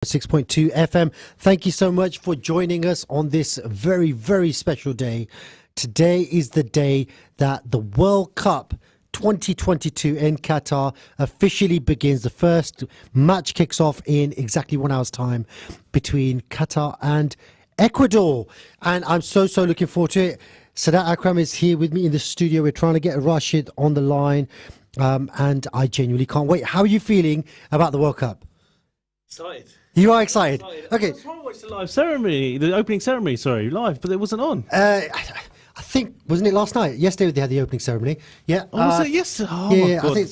6.2 FM. Thank you so much for joining us on this very, very special day. Today is the day that the World Cup 2022 in Qatar officially begins. The first match kicks off in exactly 1 hour's time between Qatar and Ecuador. And I'm so looking forward to it. Sadat Akram is here with me in the studio. We're trying to get Rashid on the line. And I genuinely can't wait. How are you feeling about the World Cup? Excited. You are excited. Okay. I was trying to watch the live ceremony, the opening ceremony, live, but it wasn't on. I think, wasn't it last night? Yesterday they had the opening ceremony. Yeah. Oh, was it yes? Oh yeah, my God, I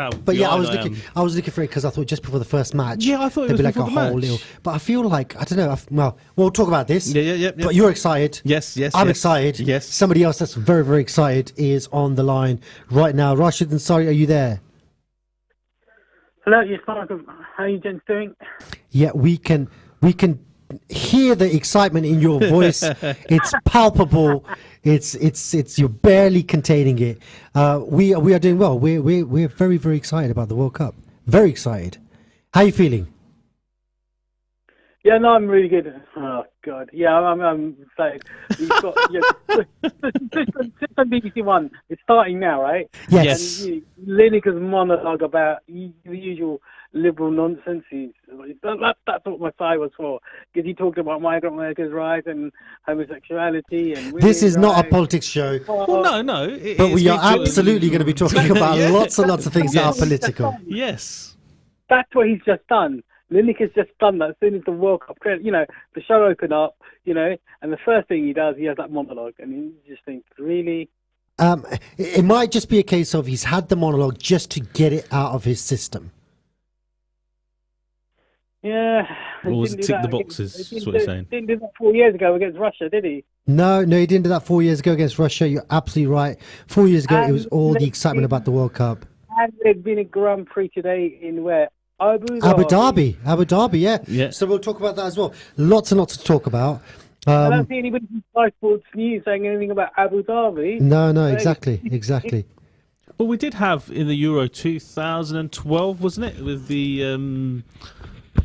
think. But yeah, I was looking for it because I thought just before the first match. Yeah, I thought it was there'd be like before a the whole match. little. But I feel like I don't know. Well, we'll talk about this. Yeah. But you're excited. Yes. I'm excited. Yes. Somebody else that's very excited is on the line right now. Rashid Ansari, are you there? Hello, yes, Mark. How are you gents doing? Yeah, we can hear the excitement in your voice. It's palpable. It's you're barely containing it. We are doing well. We're very excited about the World Cup. Very excited. How are you feeling? Yeah, no, I'm really good. Oh God, yeah, I'm excited. We've got on BBC One. It's starting now, right? Yes. And Lineker's monologue about the usual liberal nonsense. That's what my side was for, because he talked about migrant workers' rights and homosexuality and This is not a rights. politics show, Well, no. but we are absolutely going to be talking about lots and lots of things that are political. Yes. That's what he's just done. Lineker's just done that as soon as the World Cup, the show opened up, and the first thing he does, he has that monologue, and you just think, really? It might just be a case of he's had the monologue just to get it out of his system. Yeah. Or was it tick the boxes? That's what you're saying. Didn't do that 4 years ago against Russia, did he? No, he didn't do that 4 years ago against Russia. You're absolutely right. 4 years ago, it was all the excitement about the World Cup. And there's been a Grand Prix today in where? Abu Dhabi, yeah. So we'll talk about that as well. Lots and lots to talk about. I don't see anybody from Sky Sports News saying anything about Abu Dhabi. No, exactly. Well, we did have in the Euro 2012, wasn't it, with the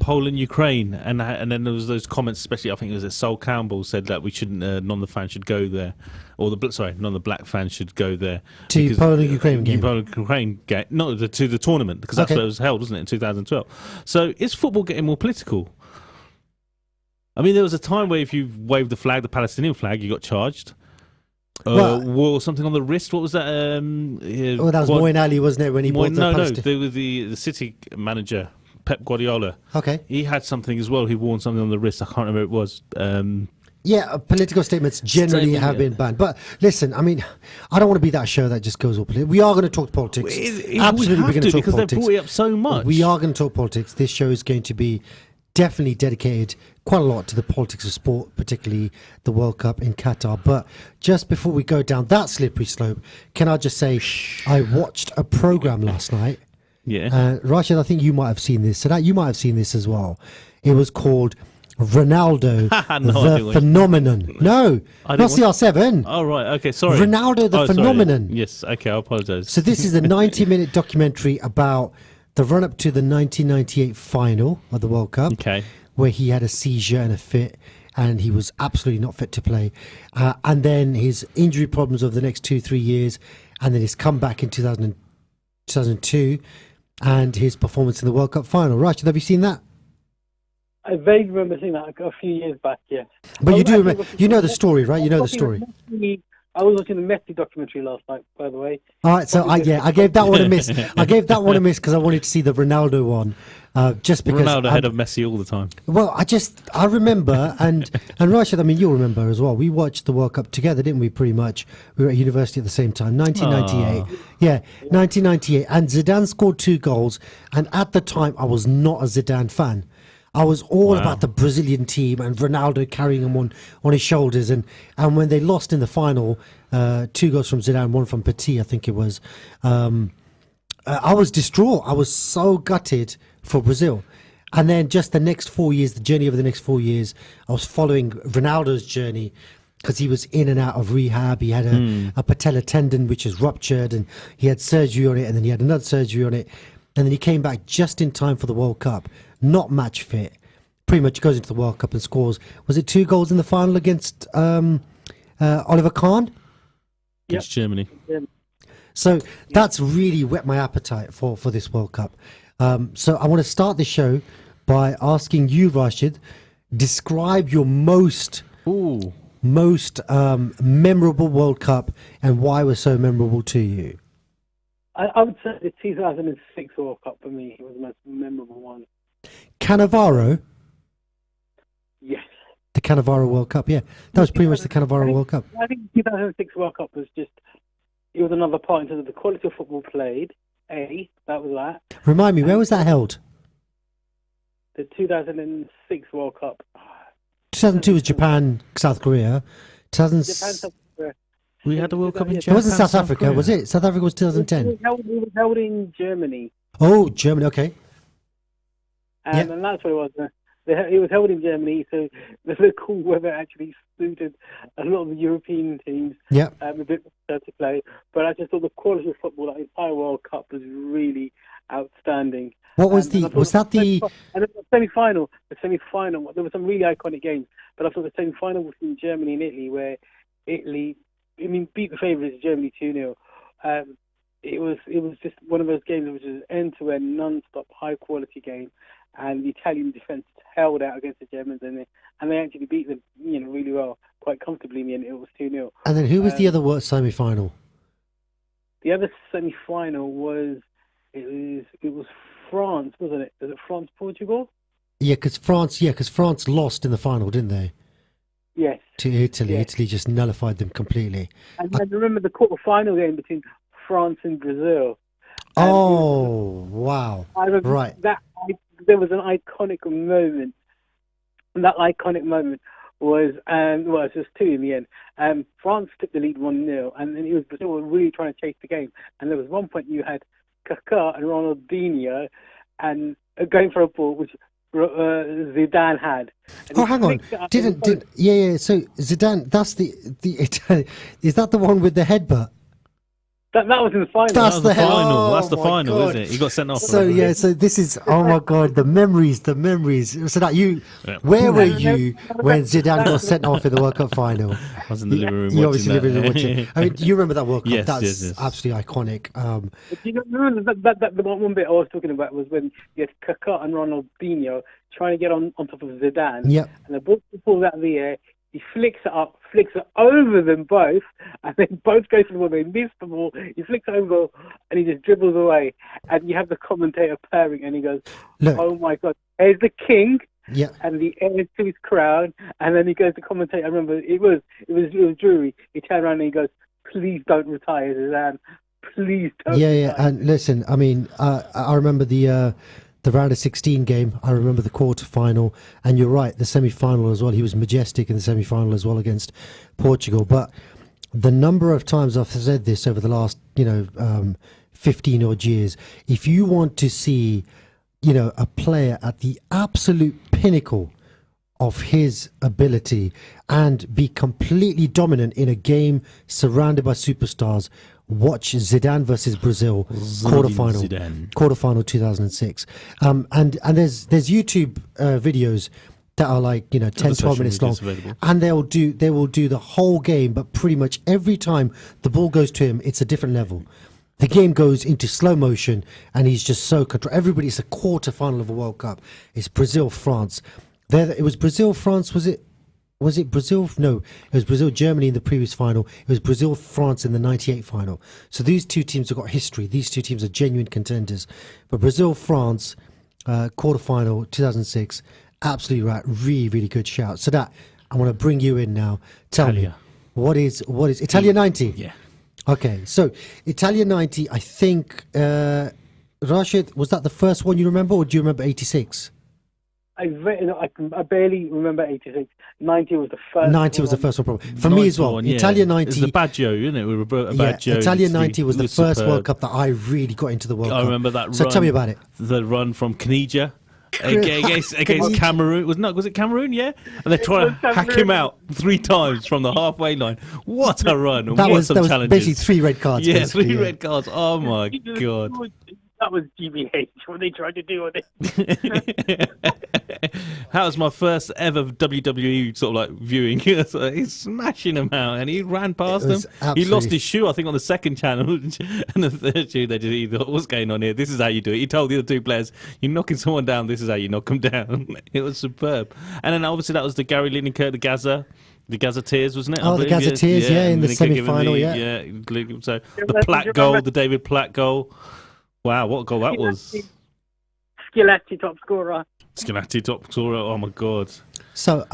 Poland, Ukraine, and then there was those comments, especially I think it was Sol Campbell said that we shouldn't, none of the fans should go there, or none of the black fans should go there to Poland, Ukraine game. Poland, Ukraine game, to the tournament, because that's where it was held, wasn't it, in 2012? So is football getting more political? I mean, there was a time where if you waved the flag, the Palestinian flag, you got charged. Wore something on the wrist. What was that? That was Moeen Ali, wasn't it? When he bought the Palestinian? They were the City manager. Pep Guardiola. Okay. He had something as well. He wore something on the wrist. I can't remember what it was. Political statements generally have been banned. But listen, I mean, I don't want to be that show that just goes all political. We are going to talk politics. Absolutely, we're going to talk because they've brought it up so much. We are going to talk politics. This show is going to be definitely dedicated quite a lot to the politics of sport, particularly the World Cup in Qatar. But just before we go down that slippery slope, can I just say I watched a program last night. Yeah. Rashid, I think you might have seen this. So that you might have seen this as well. It was called Ronaldo, the Phenomenon. No, not CR7. Oh, right. Okay, sorry. Ronaldo, the Phenomenon. Sorry. Yes, okay, I apologise. So this is a 90-minute documentary about the run-up to the 1998 final of the World Cup, where he had a seizure and a fit, and he was absolutely not fit to play. And then his injury problems over the next 2-3 years, and then his comeback in 2002, and his performance in the World Cup final. Rashid, have you seen that? I vaguely remember seeing that a few years back, yes. But you do remember, you know the story, right? You know the story. I was watching the Messi documentary last night, by the way. All right, so I gave that one a miss. I gave that one a miss because I wanted to see the Ronaldo one. Just because Ronaldo ahead of Messi all the time. Well, I remember, and Rashid, I mean, you'll remember as well. We watched the World Cup together, didn't we? Pretty much, we were at university at the same time. 1998, 1998, and Zidane scored 2 goals. And at the time, I was not a Zidane fan. I was all about the Brazilian team and Ronaldo carrying him on his shoulders. And when they lost in the final, 2 goals from Zidane, 1 from Petit, I think it was. I was distraught. I was so gutted for Brazil. And then just the next 4 years, the journey over the next 4 years, I was following Ronaldo's journey because he was in and out of rehab. He had a patella tendon which is ruptured, and he had surgery on it, and then he had another surgery on it. And then he came back just in time for the World Cup, not match fit. pretty much goes into the World Cup and scores. Was it 2 goals in the final against Oliver Kahn? Against Germany. So that's really whet my appetite for this World Cup. So I want to start the show by asking you, Rashid, describe your most memorable World Cup and why it was so memorable to you. I would say the 2006 World Cup for me was the most memorable one. Cannavaro? Yes. The Cannavaro World Cup, yeah. That was pretty much the Cannavaro World Cup. I think the 2006 World Cup was just, it was another part in terms of the quality of football played. That was that. Remind me, where was that held? The 2006 World Cup. 2002 was Japan, South Korea. Japan, South Korea. We had a World Cup in It Japan. wasn't South Africa, Korea. was it? South Africa was 2010. It was held in Germany. Oh, Germany, okay. And that's what it was. It was held in Germany, so the cool weather actually suited a lot of the European teams Yeah. a bit better to play. But I just thought the quality of football, that entire World Cup, was really outstanding. What was And I thought the And the semi-final, there were some really iconic games, but I thought the semi-final was in Germany and Italy, where Italy, beat the favourites Germany 2-0. It was just one of those games which is end-to-end, non-stop, high-quality game, and the Italian defence held out against the Germans, and they actually beat them, really well, quite comfortably in the end. It was 2-0. And then who was the other semi-final? The other semi-final was France, wasn't it? Was it France-Portugal? Yeah, because France lost in the final, didn't they? Yes. To Italy. Yes. Italy just nullified them completely. And I remember the quarter-final game between France and Brazil. Oh, wow. I remember Right. There was an iconic moment. And that iconic moment was, it was just 2 in the end. France took the lead 1-0, and then it was Brazil were really trying to chase the game. And there was one point you had Kaká and Ronaldinho and going for a ball, which Zidane had. And Oh, hang on. Yeah. So Zidane, that's the Italian. Is that the one with the headbutt? That was in the final. That's the final. Oh, That's the my final, God. isn't it? He got sent off. So so this is, oh my God, the memories. So that where were you when Zidane got sent off in the World Cup final? I was in the living room. You obviously watching lived in that. watching. I mean, you remember that World Cup? Yes, That's yes. absolutely iconic. But you remember that the one bit I was talking about was when you had Kaká and Ronaldinho trying to get on top of Zidane. Yep. And the ball falls out of the air. He flicks it up, flicks it over them both, and then both go for the ball. They miss the ball. He flicks it over, and he just dribbles away. And you have the commentator purring, and he goes, Look. "Oh my God, there's the king!" Yeah. And the heir to his crown. And then he goes to commentate. I remember it was Drury. He turned around and he goes, "Please don't retire, Zidane. Please don't." Yeah. retire." And listen, I mean, I remember the round of 16 game. I remember the quarter-final, and you're right, the semi-final as well. He was majestic in the semi-final as well against Portugal. But the number of times I've said this over the last 15 odd years, if you want to see a player at the absolute pinnacle of his ability and be completely dominant in a game surrounded by superstars, watch Zidane versus Brazil quarterfinal 2006. And there's YouTube videos that are like 10, 12 minutes long, and they will do the whole game, but pretty much every time the ball goes to him, it's a different level. The game goes into slow motion, and he's just so control. It's a quarter-final of a World Cup. It's Brazil-France. It was Brazil-France, was it? Was it Brazil? No, it was Brazil-Germany in the previous final. It was Brazil-France in the 98 final. So these two teams have got history. These two teams are genuine contenders. But Brazil-France, quarter-final, 2006, absolutely right. Really, really good shout. So that, I want to bring you in now. Tell me, what is Italia 90? Yeah. Okay, so Italia 90, I think, Rashid, was that the first one you remember, or do you remember 86? I barely remember 86. 90 was the first 90 was the first one, probably. For me as well. One, yeah. Italia 90. It's the Baggio, isn't it? We were Baggio. Italia 90 was the first superb. World Cup that I really got into the World Cup. I remember that So run. tell me about it. The run from Knija against Cameroon. Was it Cameroon? Yeah, and they're trying to hack him out 3 times from the halfway line. What a run! That was challenges. basically 3 red cards. Yeah, basically, 3 red cards. Oh my God! that was GBH what they tried to do on it. That was my first ever WWE sort of like viewing. He's smashing him out, and he ran past It them. was He absolutely- lost his shoe, I think, on the second channel, and the third shoe they just thought, what's going on here? This is how you do it. He told the other two players, "You're knocking someone down. This is how you knock them down." It was superb. And then obviously that was the Gary Lineker, the Gazetteers, wasn't it? I Oh, the believe, Gazetteers, yeah, in the Lineker giving semi-final, the- yeah. So Yeah, the but Platt do you goal, remember- the David Platt goal. Wow, what a goal that was! Skilacci top scorer. Skinati top scorer. Oh my god! So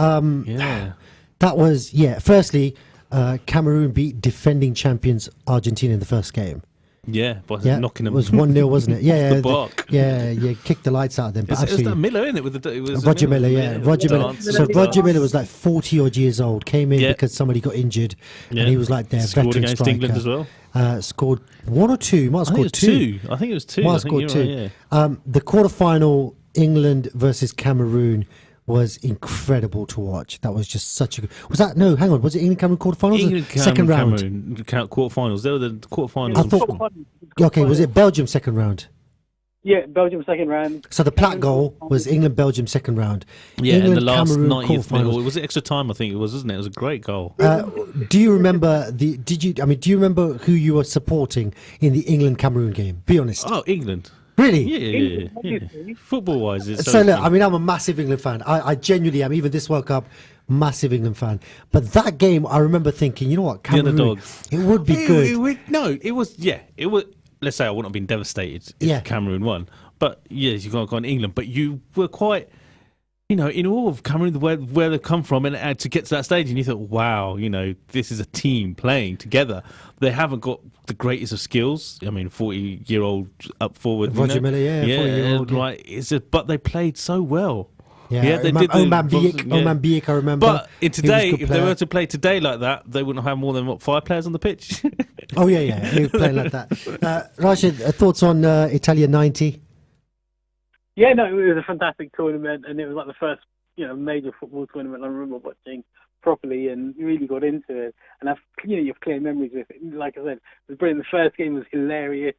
Yeah. that was Firstly, Cameroon beat defending champions Argentina in the first game. Yeah, by Yeah, knocking it them. was 1-0, wasn't it? Yeah, the yeah, block. yeah. Kicked the lights out of them. But It was that absolutely, Miller, isn't it? With the, it was Roger Miller, yeah, Roger Miller. Dance. So Dance. Roger Miller was like 40 odd years old. Came in Yeah. because somebody got injured, Yeah. and he was like their Scored veteran against striker. England as well. Scored one or two. Might have I think it scored was two. two. I think it was two. Might I have think scored you're two. right, yeah. The quarterfinal, England versus Cameroon, was incredible to watch. That was just such a good. Was that no? Hang on. Was it England Cameroon quarterfinals? England, Second round. Cameroon, quarterfinals. They were the quarterfinals. I thought- Okay, was it Belgium second round? Yeah, Belgium second round. So the Platt goal was England Belgium second round. Yeah, in the last Cameroon 90th minute. quarterfinals. Or was it extra time? I think it was, wasn't it? It was a great goal. Do you remember the? Did you? I mean, do you remember who you were supporting in the England Cameroon game? Be honest. Oh, England. Really? Yeah. Obviously. Football wise, it's So look, I mean, I'm a massive England fan. I genuinely am. Even this World Cup, massive England fan. But that game, I remember thinking, you know what, Cameroon, underdogs. it would be good. No, it was. Yeah, it was. Let's say I wouldn't have been devastated if Yeah. Cameroon won. But yes, you can't go on England. But you were quite, in awe of Cameroon, where they've come from, and to get to that stage, and you thought, wow, this is a team playing together. They haven't got the greatest of skills. I mean, 40-year-old up forward, Roger Miller, yeah, 40-year-old, yeah. right. But they played so well. Yeah, they did. Oman Biek, I remember. But He in was a today, good if they player. were to play today like that, they wouldn't have more than 5 players on the pitch. Oh yeah, he was playing like that. Rashid, thoughts on Italia '90? Yeah, no, it was a fantastic tournament, and it was like the first, major football tournament I remember watching properly and really got into it. And you have clear memories with it. Like I said, it was brilliant. The first game was hilarious.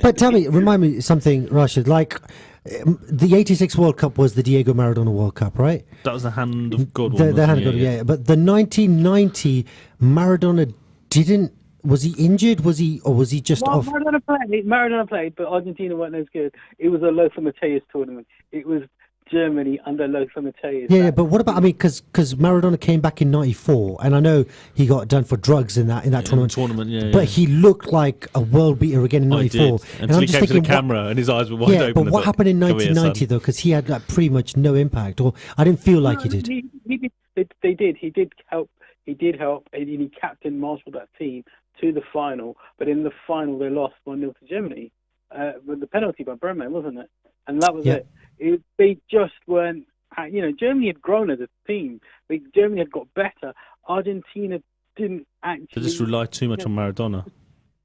But tell me, remind me something, Rashid. Like the '86 World Cup was the Diego Maradona World Cup, right? That was the hand of God one. The wasn't hand it? of God, yeah. But the 1990 Maradona didn't. Was he injured? Was he just Well, off? Maradona played, but Argentina weren't as good. It was a Lothar Matthäus tournament. It was Germany under Lothar Matthäus. Yeah, but what about? I mean, because Maradona came back in '94, and I know he got done for drugs in that tournament. Yeah, But he looked like a world beater again in I did. '94. Until he came to the camera and his eyes were wide Yeah, open. but what happened in 1990 though? Because he had like pretty much no impact, or I didn't feel like he did. He did. They did. He did help. He did help, and he captain marshaled that team to the final. But in the final, they lost 1-0 to Germany with the penalty by Bremen, wasn't it? And that was it. They just weren't. Germany had grown as a team. Germany had got better. Argentina didn't actually. They just relied too much on Maradona.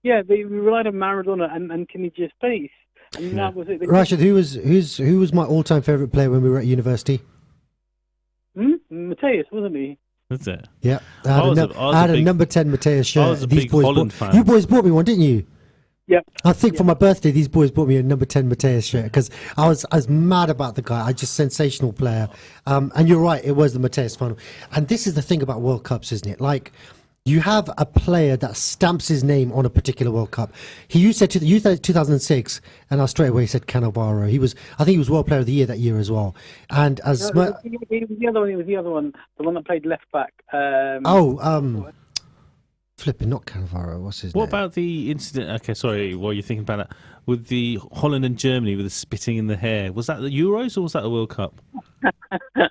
Yeah, they relied on Maradona and can he just pace. And that was it. Rashid, who was my all-time favorite player when we were at university? Matthäus, wasn't he? That's it. Yeah, I had a number 10 Matthäus shirt. I was a big Holland fan. You boys bought me one, didn't you? Yep. I think for my birthday, these boys bought me a number 10 Matthäus shirt because I was mad about the guy. Just sensational player. And you're right, it was the Matthäus final. And this is the thing about World Cups, isn't it? Like, you have a player that stamps his name on a particular World Cup. You said 2006, and I straight away said Cannavaro. I think he was World Player of the Year that year as well. And as It was the other one, the one that played left back. Flipping, not Cannavaro. What's his name? What about the incident? Okay, sorry, while you're thinking about that, with the Holland and Germany with the spitting in the hair. Was that the Euros or was that the World Cup? I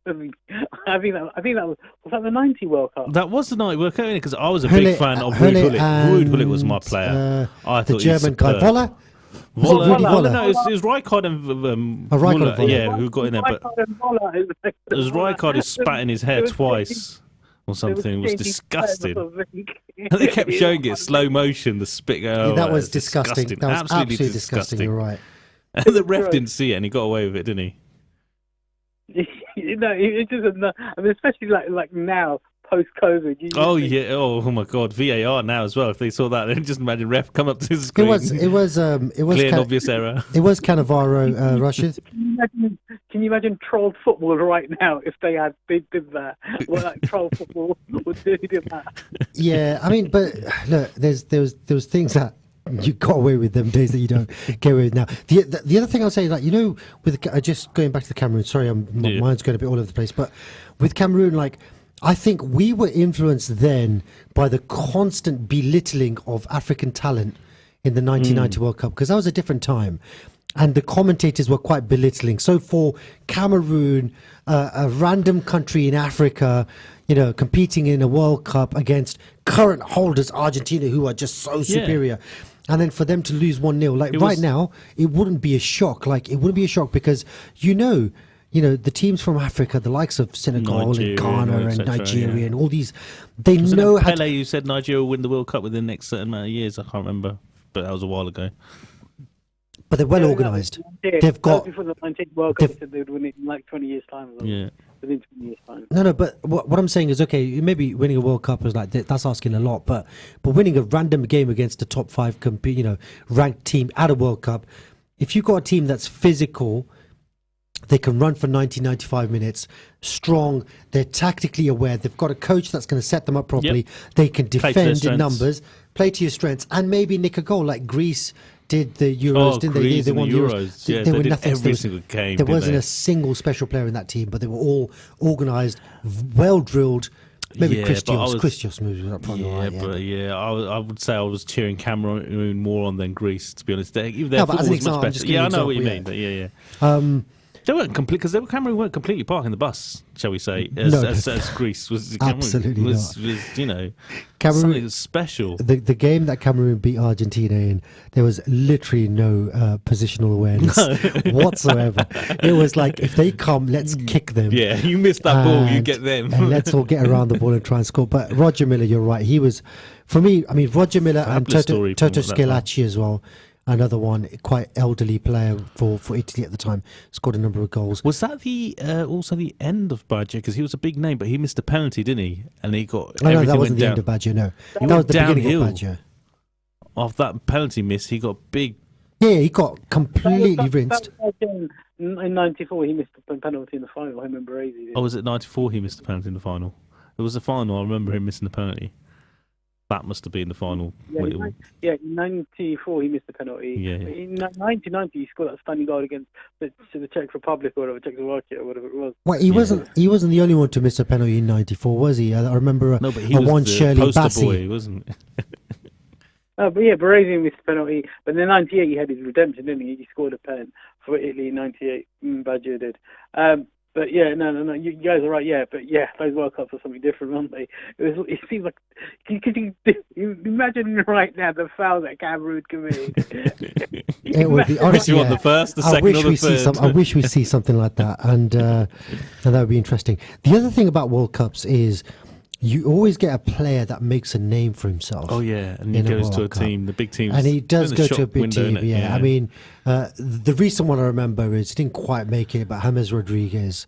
think that was that the '90 World Cup. That was the night World Cup, because I was a big fan of Ruud Gullit. Ruud Gullit was my player. I the thought German guy, Voller. Voller. Rudy Voller? No, it was Rijkaard and Rijkaard Muller, and Voller. yeah, who got in there. But it was Rijkaard who spat in his hair twice or something. It was disgusting. And they kept showing it slow motion, the spit going. Yeah, that was disgusting. That was absolutely disgusting. You're right. And the ref didn't see it, and he got away with it, didn't he? It's just I mean, especially like now, post-COVID. Oh yeah! Oh my God! VAR now as well. If they saw that, then just imagine ref come up to the screen. It was Clear and obvious error. It was Cannavaro, Rashid. Can you imagine troll football right now if they did that? What like troll football would do that? Yeah, I mean, but look, there was things that you got away with them days that you don't get away with now. The other thing I'll say, like, you know, with just going back to the Cameroon. Sorry, my mind's going a bit all over the place, but with Cameroon, like, I think we were influenced then by the constant belittling of African talent in the 1990 World Cup, because that was a different time. And the commentators were quite belittling. So for Cameroon, a random country in Africa, you know, competing in a World Cup against current holders Argentina, who are just so superior. And then for them to lose 1-0, like right now, it wouldn't be a shock. Like, it wouldn't be a shock because, you know, the teams from Africa, the likes of Senegal and Ghana and Nigeria and all these, they know how Pele, you said Nigeria will win the World Cup within the next certain amount of years. I can't remember, but that was a while ago. But they're well organised. They've got before the 19th World Cup, they said they would win it in like 20 years' time. Yeah. Within 20 years' time. No, but what I'm saying is, okay, maybe winning a World Cup is like that's asking a lot, but winning a random game against a top 5 ranked team at a World Cup, if you've got a team that's physical, they can run for 90, 95 minutes, strong, they're tactically aware, they've got a coach that's going to set them up properly, they can defend in numbers, play to your strengths, and maybe nick a goal like Greece did the Euros, didn't they? They won the Euros. Yeah, they were did nothing. every single game. There wasn't a single special player in that team, but they were all organised, well drilled. Maybe Christios moves that probably right. I would say I was cheering Cameroon more on than Greece, to be honest. Their but football as an was much example, better. I know what you mean. But they weren't complete because Cameroon weren't completely parking the bus, shall we say? As Greece was. Absolutely was, Cameroon, something special. The game that Cameroon beat Argentina in, there was literally no positional awareness whatsoever. It was like, if they come, let's kick them. Yeah, you miss that ball, you get them. And let's all get around the ball and try and score. But Roger Miller, you're right. He was, for me, I mean, Roger Miller and Toto Schillaci as well. Another one, quite elderly player for Italy at the time, scored a number of goals. Was that the also the end of Baggio? Because he was a big name, but he missed a penalty, didn't he? And he got no, that wasn't the end of Baggio. No, that was the beginning of Baggio. Off that penalty miss, he got big. Yeah, he got completely rinsed. In '94, he missed a penalty in the final. I remember Baresi. Oh, was it '94 he missed a penalty in the final? It was the final. I remember him missing the penalty. That must have been the final. In '94 he missed the penalty. Yeah. In 1990 he scored that stunning goal against the Czech Republic or whatever, Czechoslovakia or whatever it was. Well, he wasn't the only one to miss a penalty in '94, was he? I remember but he was the Shirley poster boy, wasn't he? But yeah, Baresi missed the penalty. But in '98 he had his redemption, didn't he? He scored a pen for Italy in '98. Baggio did. But yeah, no, you guys are right. Yeah, but yeah, those World Cups are something different, aren't they? It seems like, could you imagine right now the foul that Cameroon committed? It would be honestly. You want the first, the second, or the third? I wish we see something like that, and that would be interesting. The other thing about World Cups is, you always get a player that makes a name for himself. Oh yeah, and he goes to a team, the big teams, and he does go to a big team. Yeah, I mean, the recent one I remember is he didn't quite make it, but James Rodriguez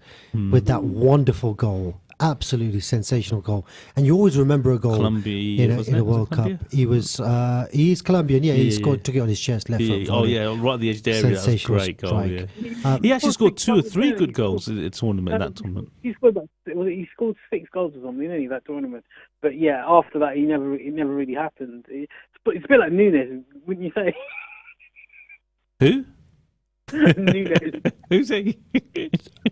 with that wonderful goal, absolutely sensational goal. And you always remember a goal in a World Cup. He's Colombian. Yeah, he scored, took it on his chest, left foot. Oh yeah, right at the edge of the area. That was a great goal. Yeah. He actually scored 2 or 3 good goals in that tournament. He scored 6 goals or something, didn't he, that tournament? But yeah, after that, it never really happened. It's a bit like Nunes, wouldn't you say? Who? Nunes. Who's he?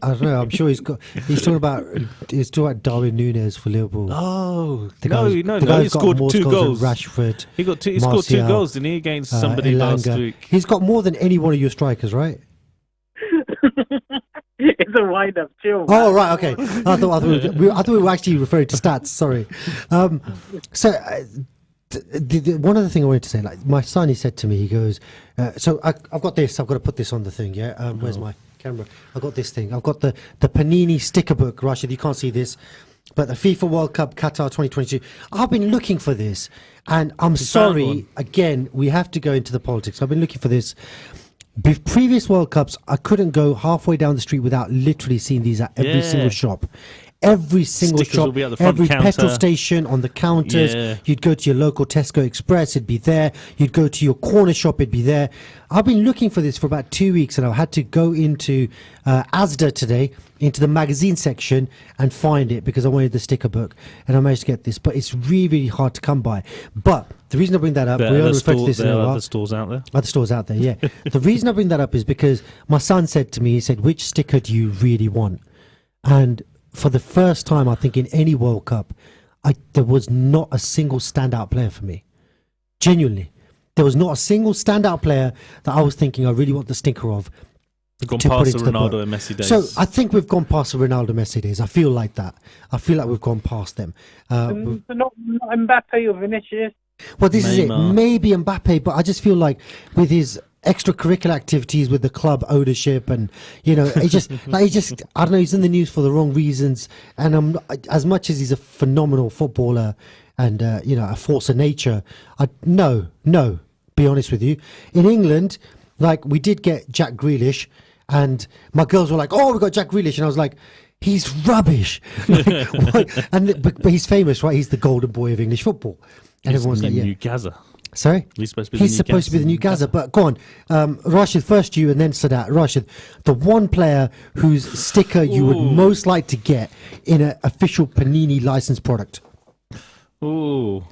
I don't know. I'm sure he's talking about Darwin Nunes for Liverpool. Oh, the guy he scored 2 goals. Rashford. He scored 2 goals, didn't he, against somebody last week? He's got more than any one of your strikers, right? It's a wind-up, chill. Man. Oh, right, okay. I thought we were actually referring to stats. Sorry. One other thing I wanted to say, like my son, he said to me, he goes, so I've got this. I've got to put this on the thing. Yeah. Where's my camera? I've got this thing. I've got the Panini sticker book. Rashid, you can't see this, but the FIFA World Cup Qatar 2022. I've been looking for this, and I'm sorry. Again, we have to go into the politics. I've been looking for this. Previous World Cups, I couldn't go halfway down the street without literally seeing these at every single shop. every single Stickers will shop, be at the front every counter. petrol station, on the counters. Yeah. You'd go to your local Tesco Express, it'd be there. You'd go to your corner shop, it'd be there. I've been looking for this for about 2 weeks, and I've had to go into Asda today, into the magazine section, and find it because I wanted the sticker book, and I managed to get this. But it's really, really hard to come by. But the reason I bring that up, There we're are going to refer to this in a while. other stores out there. Other stores out there, yeah. The reason I bring that up is because my son said to me, he said, which sticker do you really want? And for the first time, I think, in any World Cup, there was not a single standout player for me. Genuinely. There was not a single standout player that I was thinking I really want the sticker of. We've gone to put past the into the Ronaldo book. and Messi days. So I think we've gone past the Ronaldo Messi days. I feel like that. I feel like we've gone past them. So not Mbappe or Vinicius. Well, this is it. Neymar. Maybe Mbappe, but I just feel like with his extracurricular activities with the club ownership, and he just I don't know, he's in the news for the wrong reasons. And as much as he's a phenomenal footballer and a force of nature, no. Be honest with you, in England, like we did get Jack Grealish, and my girls were like, "Oh, we got Jack Grealish," and I was like, "He's rubbish." But he's famous, right? He's the golden boy of English football. And He's everyone's the like, yeah. new Gaza. Sorry? He's supposed to be He's supposed to be the new Gaza. But go on. Rashid, first you and then Sadat. Rashid, the one player whose sticker you would most like to get in an official Panini licensed product. Ooh.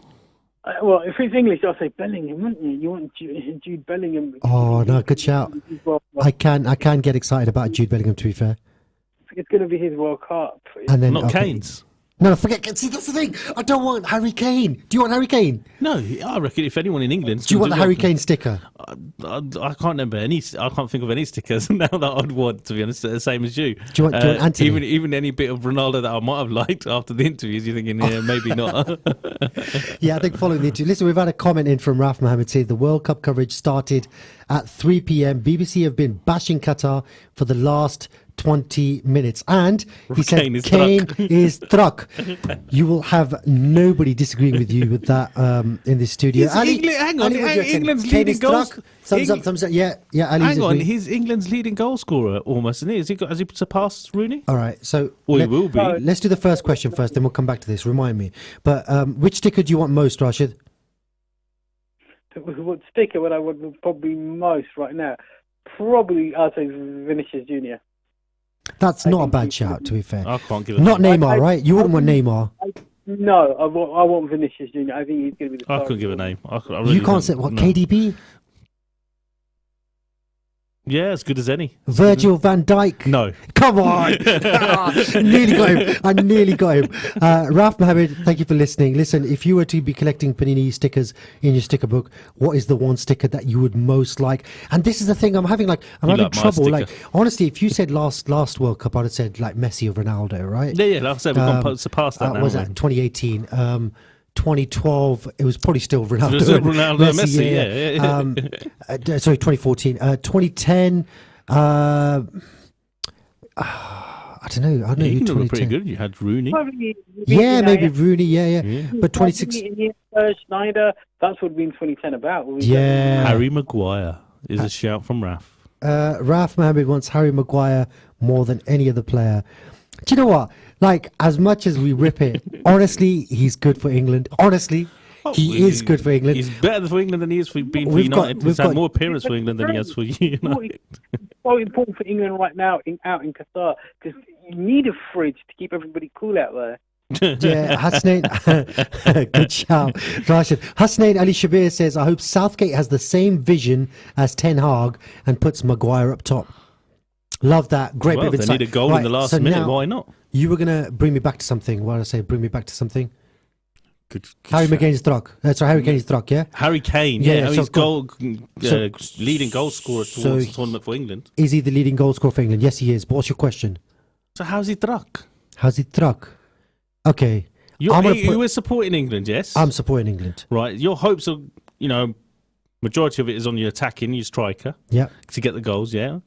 Well, if it's English, I'll say Bellingham, wouldn't you? You want Jude Bellingham. Oh, no, good shout. I can get excited about Jude Bellingham, to be fair. It's going to be his World Cup. And then, Not okay. Kane's. No, forget. See, that's the thing. I don't want Harry Kane. Do you want Harry Kane? No, I reckon if anyone in England... Do you want the Harry Kane sticker? I can't remember any... I can't think of any stickers now that I'd want, to be honest, the same as you. Do you want Anthony? Even any bit of Ronaldo that I might have liked after the interviews, you're thinking, yeah, maybe not. Yeah, I think following the interview. Listen, we've had a comment in from Raf Mohammed saying the World Cup coverage started at 3 p.m. BBC have been bashing Qatar for the last 20 minutes. And he said Kane is truck. You will have nobody disagreeing with you with that in this studio. Hang on, England's leading goals. Thumbs up. Yeah, Ali's Hang on, agreeing. he's England's leading goal scorer almost, isn't he? Has he surpassed Rooney? All right, so Or he will be. let's do the first question first, then we'll come back to this. Remind me. But which sticker do you want most, Rashid? What sticker would I want probably most right now? Probably, I'd say Vinicius Junior. That's not a bad shout, to be fair. I can't give a Not name. Neymar, right? You wouldn't want Neymar. No, I want Vinicius Junior. I think he's going to be the I star. couldn't give a name. I really You can't say couldn't. what, No. KDB? Yeah, as good as any. Virgil van Dijk? No. Come on! I nearly got him. Raf Mohammed, thank you for listening. Listen, if you were to be collecting Panini stickers in your sticker book, what is the one sticker that you would most like? And this is the thing, I'm having You having like my trouble. sticker. Like, honestly, if you said last World Cup, I'd have said like Messi or Ronaldo, right? Yeah, like I said, we've gone surpassed that now. Was that 2018? 2012, it was probably still Ronaldo. It was still Ronaldo and Messi, yeah. Sorry, 2014. 2010, I don't know. I don't know. You who were pretty 2010. good. You had Rooney. Probably, Yeah, maybe Rooney. Yeah. Yeah. But 26. Schneider, that's what been 2010 about. Yeah. Harry Maguire is a shout from Raf. Raf Mohammed wants Harry Maguire more than any other player. Do you know what? Like, as much as we rip it, honestly, he's good for England. Honestly, he is good for England. He's better for England than he is for being for We've got- United. we've He's had got- more appearances for England than he has for United. It's so important for England right now out in Qatar because you need a fridge to keep everybody cool out there. Yeah, Hasnain, good shout. Rashid. Hasnain Ali Shabir says, I hope Southgate has the same vision as Ten Hag and puts Maguire up top. Love that. Great Well, bit of if they insight. need a goal in the last so minute, now why not? You were going to bring me back to something. What did I say? Bring me back to something? Good Harry shout. McCain's truck. That's right, Harry Kane's truck, yeah? Harry Kane, Yeah, yeah, so he's so- leading goal scorer towards so the tournament for England. Is he the leading goal scorer for England? Yes, he is. But what's your question? So how's he truck? How's he truck? Okay. You I'm gonna put- were supporting England, yes? I'm supporting England. Right, your hopes are, majority of it is on your attacking, your striker, Yeah. to get the goals, yeah?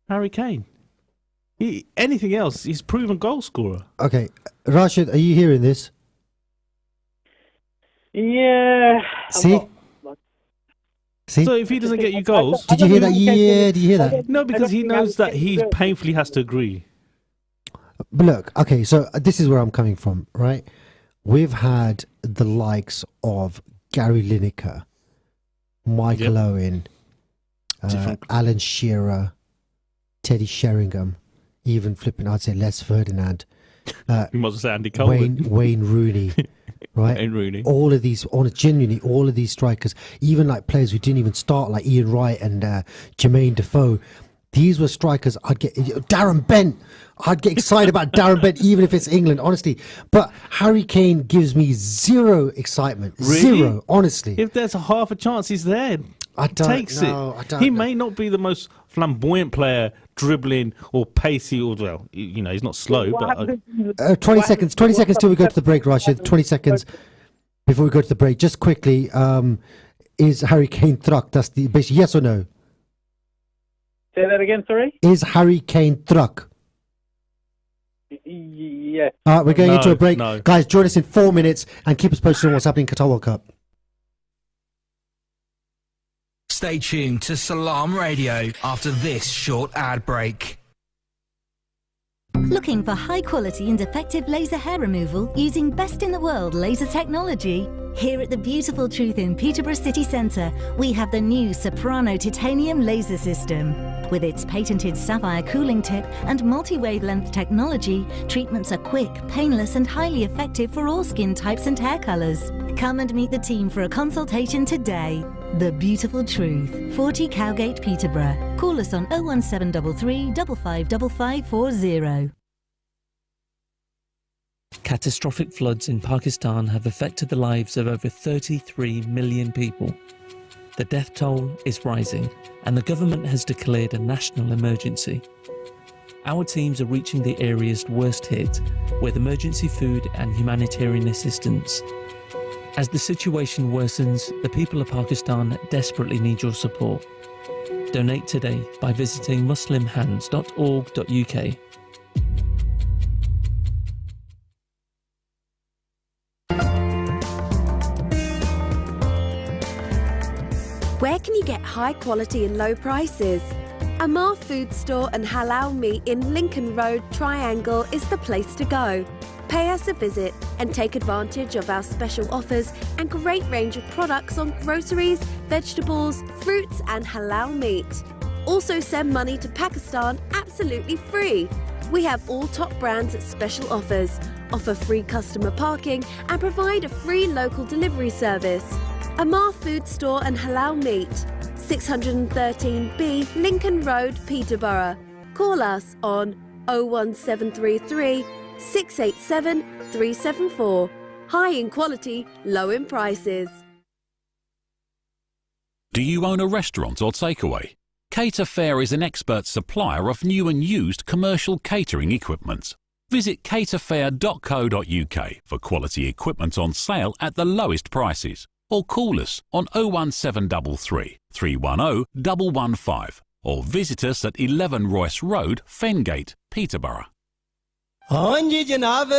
Harry Kane. Anything else, he's proven goal scorer. Okay. Rashid, are you hearing this? Yeah. See? See? So if he doesn't get you goals... Did you hear that? Yeah, did you hear that? No, because he knows that he painfully has to agree. But look, okay, so this is where I'm coming from, right? We've had the likes of Gary Lineker, Michael Owen, Alan Shearer, Teddy Sheringham, even flipping, I'd say Les Ferdinand, You must say Andy Coleman. Wayne Rooney, right? Wayne Rooney. All of these, genuinely, all of these strikers, even like players who didn't even start, like Ian Wright and Jermaine Defoe. These were strikers I'd get. Darren Bent, I'd get excited about Darren Bent, even if it's England, honestly. But Harry Kane gives me zero excitement. Really? Zero, honestly. If there's a half a chance he's there, I don't takes know. it. I don't He know. may not be the most flamboyant player, dribbling or pacey, or well, you know, he's not slow. What But happened- 20 seconds. 20 seconds till we go to the break, Rashid. 20 seconds before we go to the break. Just quickly, is Harry Kane truck? That's the basically yes or no? Say that again, sorry? Is Harry Kane truck? Yes. All right, we're going No, into a break. no. Guys, join us in 4 minutes and keep us posted on what's happening in Qatar World Cup. Stay tuned to Salam Radio after this short ad break. Looking for high quality and effective laser hair removal using best in the world laser technology? Here at the Beautiful Truth in Peterborough City Centre, we have the new Soprano Titanium Laser System. With its patented sapphire cooling tip and multi-wavelength technology, treatments are quick, painless and highly effective for all skin types and hair colours. Come and meet the team for a consultation today. The Beautiful Truth, 40 Cowgate, Peterborough. Call us on 01733 555540. Catastrophic floods in Pakistan have affected the lives of over 33 million people. The death toll is rising, and the government has declared a national emergency. Our teams are reaching the areas worst hit with emergency food and humanitarian assistance. As the situation worsens, the people of Pakistan desperately need your support. Donate today by visiting muslimhands.org.uk. Where can you get high quality and low prices? Amar Food Store and Halal Meat in Lincoln Road, Triangle is the place to go. Pay us a visit and take advantage of our special offers and great range of products on groceries, vegetables, fruits and halal meat. Also send money to Pakistan absolutely free. We have all top brands at special offers, offer free customer parking and provide a free local delivery service. Amar Food Store and Halal Meat, 613B Lincoln Road, Peterborough. Call us on 01733 687 374. High in quality, low in prices. Do you own a restaurant or takeaway? Cater Fair is an expert supplier of new and used commercial catering equipment. Visit caterfair.co.uk for quality equipment on sale at the lowest prices, or call us on 01733 310 115 or visit us at 11 Royce Road, Fengate, Peterborough. हाँ जी जनाब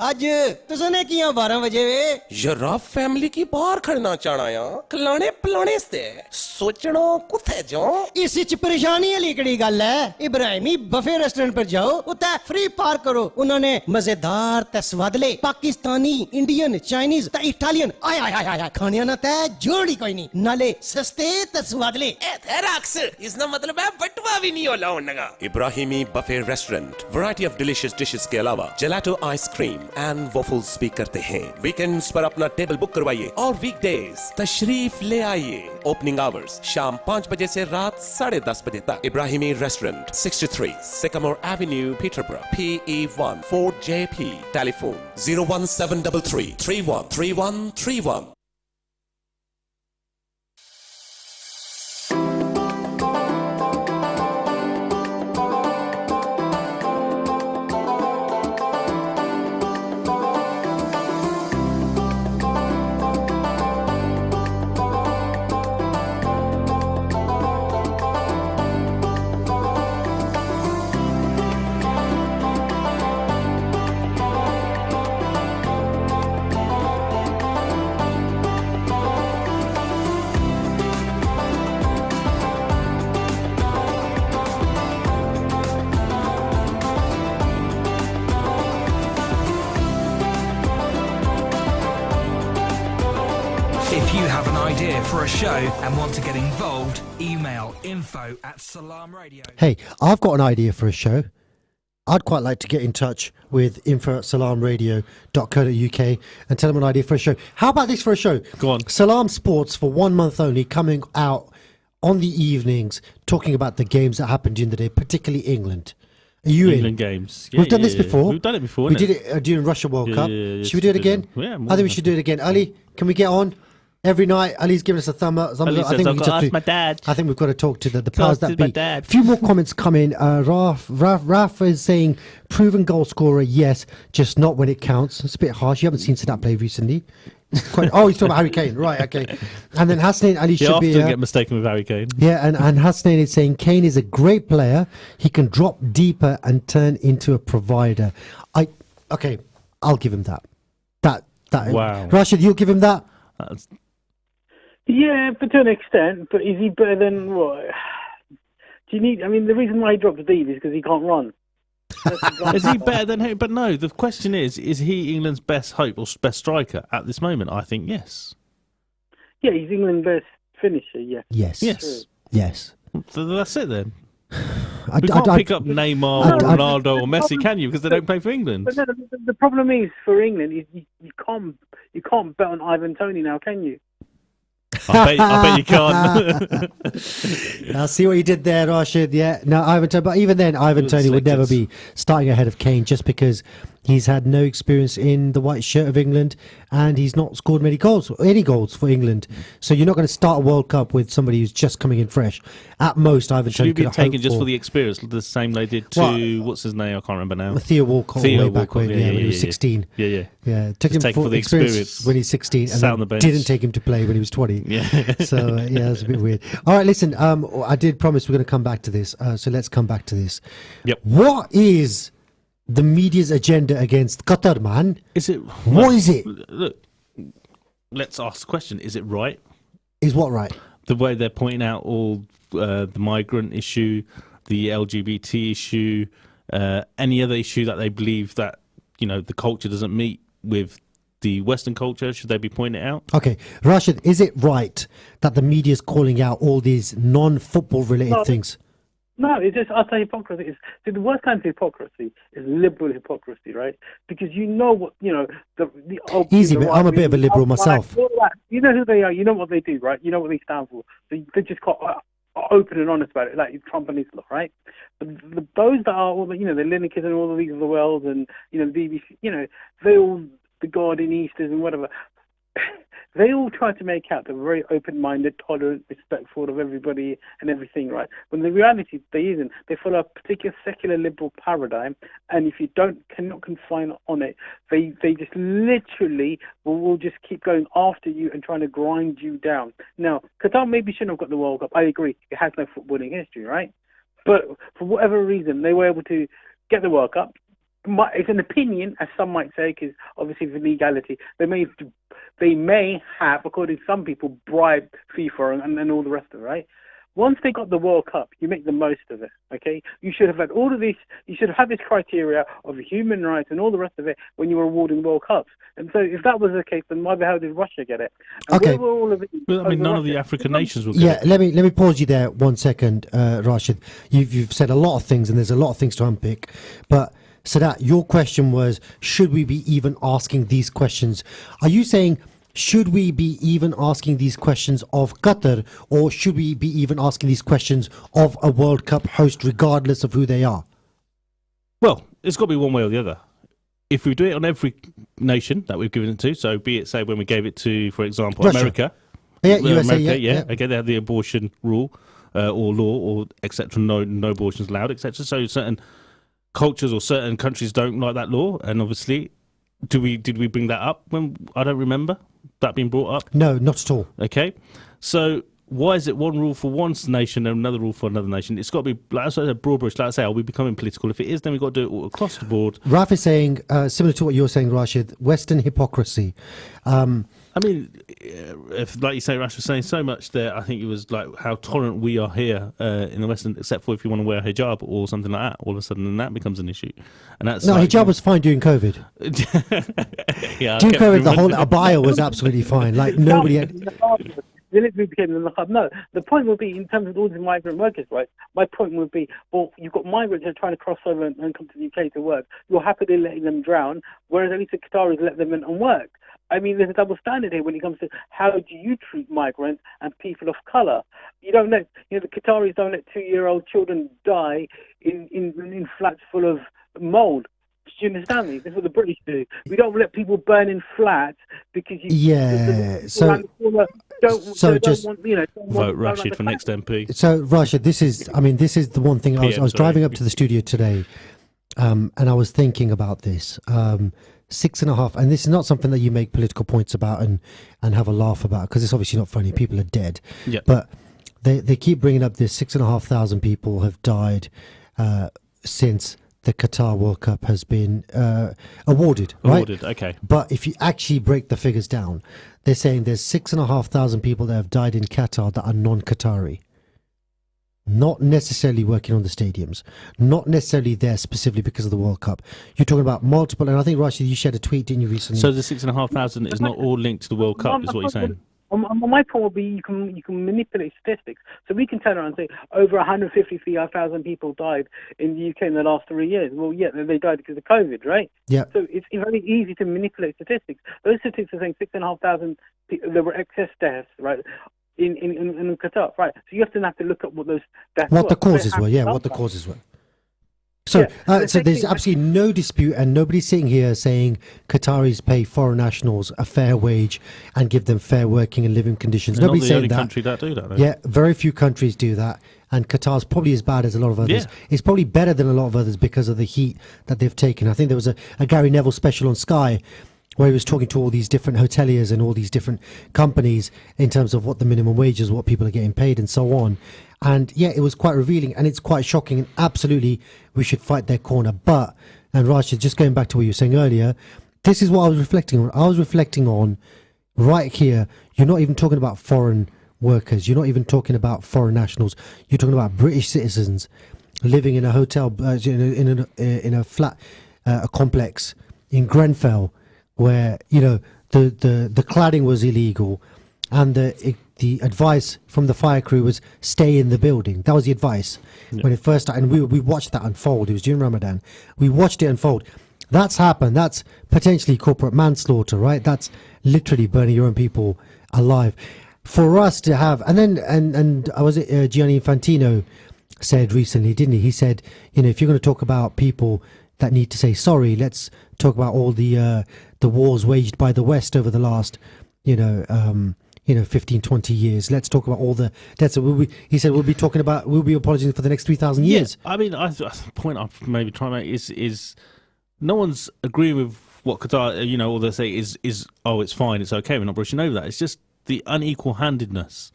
आज तुसने किया 12 बजे वे जरा family की बाहर खड़ना चाहना या खिलाने पिलाने से सोचना कुथे जाओ इस च परेशानी वाली केड़ी गल है इब्राहिमी बफे रेस्टोरेंट पर जाओ उते फ्री पार करो उन्होंने मजेदार ते स्वादले पाकिस्तानी इंडियन चाइनीज ते इटालियन आय आय आय आय खाने ना ते जोड़ी कोई नहीं नाले सस्ते ते स्वादले ए तेरा अक्सर इसका मतलब है बटवा भी नहीं होला होनेगा Ibrahimi buffet restaurant variety of delicious dishes के अलावा जेलाटो आइसक्रीम एंड वॉफल्स भी करते हैं वीकेंड्स पर अपना टेबल बुक करवाइए और वीकडेज तशरीफ ले आइए ओपनिंग आवर्स शाम 5 बजे से रात 10:30 बजे तक Ibrahimi restaurant 63 Sycamore Avenue Peterborough PE1 4JP telephone 01733 313131 If you have an idea for a show and want to get involved, email info@salamradio. Hey, I've got an idea for a show. I'd quite like to get in touch with info@salamradio.co.uk and tell them an idea for a show. How about this for a show? Go on. Salam Sports for 1 month only, coming out on the evenings, talking about the games that happened during the day, particularly England. Are you England in? games. We've done this before. We've done it before. We did it during Russia World Cup. Should we do it again? Yeah, I think we should do it again. Ali, can we get on? Every night, Ali's giving us a thumb up. Ali says, I've got to ask my dad. I think we've got to talk to the powers that my be. dad. A few more comments come in. Raf is saying, proven goal scorer, yes, just not when it counts. It's a bit harsh. You haven't seen Sadat play recently. He's talking about Harry Kane. Right, okay. And then Hasnain Ali should be... often get mistaken with Harry Kane. Yeah, and Hasnain is saying, Kane is a great player. He can drop deeper and turn into a provider. Okay, I'll give him that. That. Wow. Rashid, you'll give him that? Yeah, but to an extent. But is he better than what? Do you need? I mean, the reason why he drops deep is because he can't run. Is he better than him? But no, the question is he England's best hope or best striker at this moment? I think yes. Yeah, he's England's best finisher. Yeah. Yes. So that's it then. I You can't pick up Neymar or Ronaldo or Messi, can you? Because they don't play for England. But no, the problem is for England is you can't bet on Ivan Toney now, can you? I bet you can't. I see what you did there, Rashid. Yeah, no, Ivan Toney. But even then, Ivan Toney would never be starting ahead of Kane just because he's had no experience in the white shirt of England and he's not scored any goals for England. So you're not going to start a World Cup with somebody who's just coming in fresh. At most, Ivan Should Toney he be could taken just for the experience, the same they did to what's his name? I can't remember now. Theo Walcott way back when, when he was 16. Yeah. Took him take for the experience when he's 16 and then didn't take him to play when he was 20. Yeah. So, that's a bit weird. All right, listen, I did promise we're going to come back to this. So let's come back to this. Yep. What is the media's agenda against Qatar, man? What is it? Look, let's ask the question. Is it right? Is what right? The way they're pointing out all the migrant issue, the LGBT issue, any other issue that they believe that, the culture doesn't meet with the Western culture, should they be pointing it out? Okay. Rashid, is it right that the media's calling out all these non-football related things? No, it's just utter hypocrisy. The worst kind of hypocrisy is liberal hypocrisy, right? Because Easy, but I'm a bit of a liberal myself. You know who they are. You know what they do, right? You know what they stand for. So they just got open and honest about it, like Trump and his lot, right? But those that are all the Linekers and all the leagues of the world and the BBC, they all the Guardian Easters and whatever. They all try to make out they're very open-minded, tolerant, respectful of everybody and everything, right? When the reality they isn't. They follow a particular secular liberal paradigm, and if you cannot confine on it, they just literally will just keep going after you and trying to grind you down. Now, Qatar maybe shouldn't have got the World Cup. I agree. It has no footballing history, right? But for whatever reason, they were able to get the World Cup. It's an opinion, as some might say, because obviously for legality, they may have, according to some people, bribed FIFA and all the rest of it, right? Once they got the World Cup, you make the most of it, okay? You should have had all of this, you should have had this criteria of human rights and all the rest of it when you were awarding World Cups. And so if that was the case, then why the hell did Russia get it? And okay. where were all of it? Well, I mean, none of the African nations will get it. Let me pause you there 1 second, Rashid. You've said a lot of things, and there's a lot of things to unpick, but Sadat, your question was, should we be even asking these questions? Are you saying, should we be even asking these questions of Qatar, or should we be even asking these questions of a World Cup host, regardless of who they are? Well, it's got to be one way or the other. If we do it on every nation that we've given it to, so be it, say, when we gave it to, for example, Russia. America. Yeah, USA, America, yeah. Okay, they have the abortion rule, or law, or etc. No abortions allowed, etc. So certain cultures or certain countries don't like that law, and obviously, did we bring that up when I don't remember that being brought up? No, not at all. Okay, so why is it one rule for one nation and another rule for another nation? It's got to be, like I said, a broad brush. Like I say, are we becoming political? If it is, then we've got to do it all across the board. Raf is saying, similar to what you're saying, Rashid, Western hypocrisy. I mean, if like you say, Rash was saying so much there. I think it was like how tolerant we are here in the Western, except for if you want to wear a hijab or something like that. All of a sudden, then that becomes an issue, and that's No, hijab was fine during COVID. Yeah, During COVID, the whole abaya was absolutely fine. Like nobody had. They literally became the niqab. No, the point would be, in terms of all these migrant workers, right? My point would be, well, you've got migrants who are trying to cross over and come to the UK to work. You're happily letting them drown, whereas at least the Qataris let them in and work. I mean, there's a double standard here when it comes to how do you treat migrants and people of colour. You don't let, the Qataris don't let 2-year-old children die in flats full of mould. Do you understand me? This is what the British do. We don't let people burn in flats because vote Rashid for next MP. So Rashid, this is the one thing I was driving up to the studio today, and I was thinking about this. 6.5, and this is not something that you make political points about and have a laugh about, because it's obviously not funny. People are dead. Yeah. But they keep bringing up this 6,500 people have died since the Qatar World Cup has been awarded, right? Awarded, okay. But if you actually break the figures down, they're saying there's 6,500 people that have died in Qatar that are non-Qatari. Not necessarily working on the stadiums, not necessarily there specifically because of the World Cup. You're talking about multiple, and I think, Rashid, you shared a tweet, didn't you, recently? So the 6,500 is not all linked to the World Cup, is what you're saying? My point would be you can manipulate statistics. So we can turn around and say over 153,000 people died in the UK in the last 3 years. Well, yeah, they died because of COVID, right? Yeah. So it's very easy to manipulate statistics. Those statistics are saying 6,500 there were excess deaths, right? In Qatar, right? So you have to look at what those deaths what were. the causes were, yeah, what the causes were. So, so there's absolutely no dispute, and nobody's sitting here saying Qataris pay foreign nationals a fair wage and give them fair working and living conditions. They're Nobody's not the saying only that. country that do that, though. Yeah, very few countries do that, and Qatar's probably as bad as a lot of others. Yeah. It's probably better than a lot of others because of the heat that they've taken. I think there was a Gary Neville special on Sky where he was talking to all these different hoteliers and all these different companies in terms of what the minimum wage is, what people are getting paid, and so on. And yeah, it was quite revealing, and it's quite shocking, and absolutely we should fight their corner. But, and Rashid, just going back to what you were saying earlier, this is what I was reflecting on. I was reflecting on right here, you're not even talking about foreign workers, you're not even talking about foreign nationals, you're talking about British citizens living in a hotel, in a flat, a complex in Grenfell, where the cladding was illegal, and the advice from the fire crew was stay in the building. That was the advice when it first started, and we watched that unfold. It was during Ramadan. We watched it unfold. That's happened. That's potentially corporate manslaughter, right? That's literally burning your own people alive. For us to have, and was it Gianni Infantino said recently, didn't he? He said, if you're going to talk about people that need to say sorry, let's talk about all the wars waged by the West over the last 15, 20 years. Let's talk about all the deaths. He said we'll be apologizing for the next 3,000 years. I mean, the point I'm maybe trying to make is no one's agreeing with what Qatar, all they say is it's fine, it's okay, we're not brushing over that. It's just the unequal handedness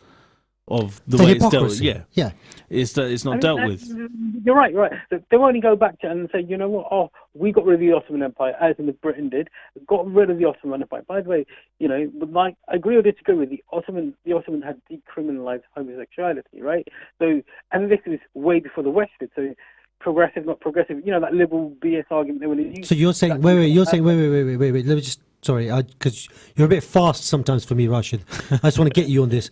of the way it's dealt with. Yeah. It's not dealt with. You're right. They won't only go back to it and say, you know what? Oh, we got rid of the Ottoman Empire, as in Britain did. Got rid of the Ottoman Empire. By the way, I agree or disagree with the Ottoman had decriminalized homosexuality, right? So, and this is way before the West did. So, progressive, not progressive. That liberal BS argument they want to use. So you're saying, wait. Let me just, sorry, because you're a bit fast sometimes for me, Rashid. I just want to get you on this.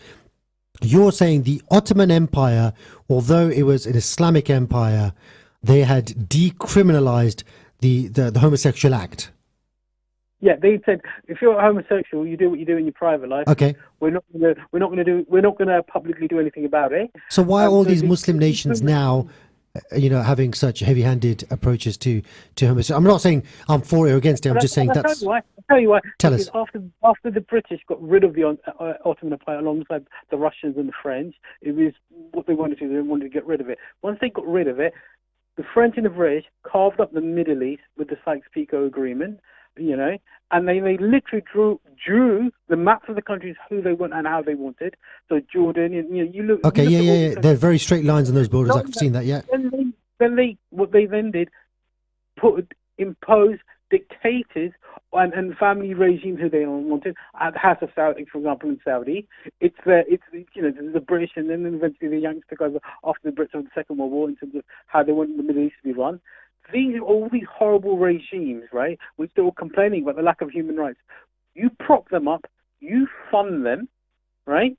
You're saying the Ottoman Empire, although it was an Islamic empire, they had decriminalized the homosexual act. Yeah, they said if you're homosexual, you do what you do in your private life. Okay. We're not going to publicly do anything about it. So why are all these Muslim nations now, having such heavy-handed approaches to homosexuality? I'm not saying I'm for it or against it. I'm just saying that's. I'll tell you why. Tell us. After the British got rid of the Ottoman Empire alongside the Russians and the French, it was what they wanted to do. They wanted to get rid of it. Once they got rid of it, the French and the British carved up the Middle East with the Sykes-Picot Agreement, and they literally drew the maps of the countries who they want and how they wanted. So Jordan, you look. Okay, yeah. There are very straight lines on those borders. I've seen that. Yeah. Then what they then did, impose dictators and family regimes who they don't want it. At the House of Saudi, for example, in Saudi, it's the British, and then eventually the Yanks took over after the Brits of the Second World War in terms of how they want the Middle East to be run. All these horrible regimes, right, which they're all complaining about the lack of human rights. You prop them up, you fund them, right?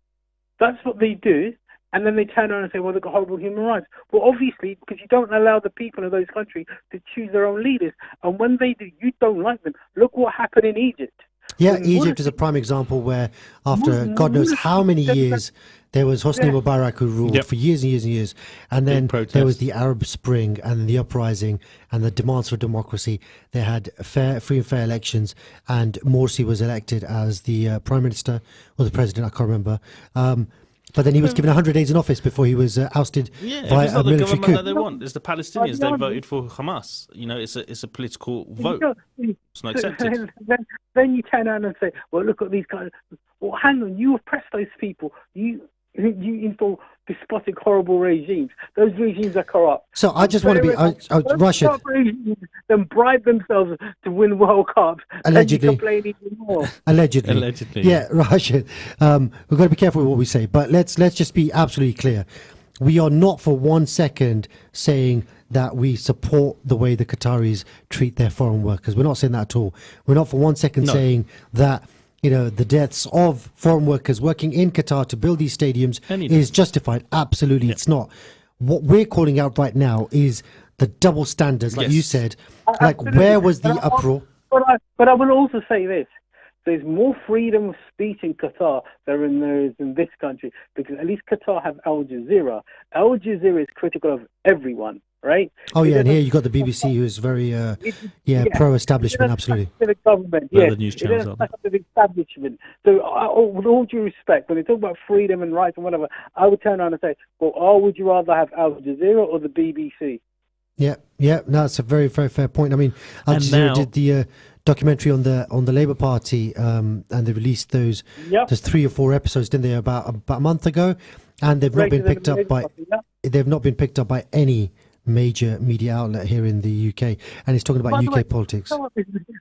That's what they do. And then they turn around and say, well, they've got horrible human rights. Well, obviously, because you don't allow the people of those countries to choose their own leaders. And when they do, you don't like them. Look what happened in Egypt. Yeah, Egypt is a prime example where after God knows how many years there was Hosni Mubarak who ruled for years and years and years. And then there was the Arab Spring and the uprising and the demands for democracy. They had free and fair elections, and Morsi was elected as the prime minister or the president, I can't remember. But then he was given 100 days in office before he was ousted via a military coup. That they want. It's the Palestinians. They voted for Hamas. It's a political vote. It's not accepted. Then you turn around and say, well, look at these guys. Well, hang on. You oppress those people. You install despotic, horrible regimes. Those regimes are corrupt. So I just want to be Russia. Then bribe themselves to win World Cups. Allegedly. And complain even more. Allegedly. Yeah, Russia. We've got to be careful with what we say. But let's just be absolutely clear. We are not for 1 second saying that we support the way the Qataris treat their foreign workers. We're not saying that at all. We're not for 1 second saying that the deaths of foreign workers working in Qatar to build these stadiums is justified. Absolutely, it's not. What we're calling out right now is the double standards, like you said. Like, where was the uproar? But I will also say this. There's more freedom of speech in Qatar than there is in this country, because at least Qatar have Al Jazeera. Al Jazeera is critical of everyone, right? Oh, yeah, and here you've got the BBC, who is very, pro-establishment, absolutely. The government, the news channels the establishment. So, with all due respect, when they talk about freedom and rights and whatever, I would turn around and say, well, would you rather have Al Jazeera or the BBC? Yeah, no, that's a very, very fair point. I mean, Al Jazeera did the documentary on the Labour Party, and they released those 3 or 4 episodes, didn't they, about a month ago, and they've not been picked up by any major media outlet here in the UK, and it's talking about UK politics.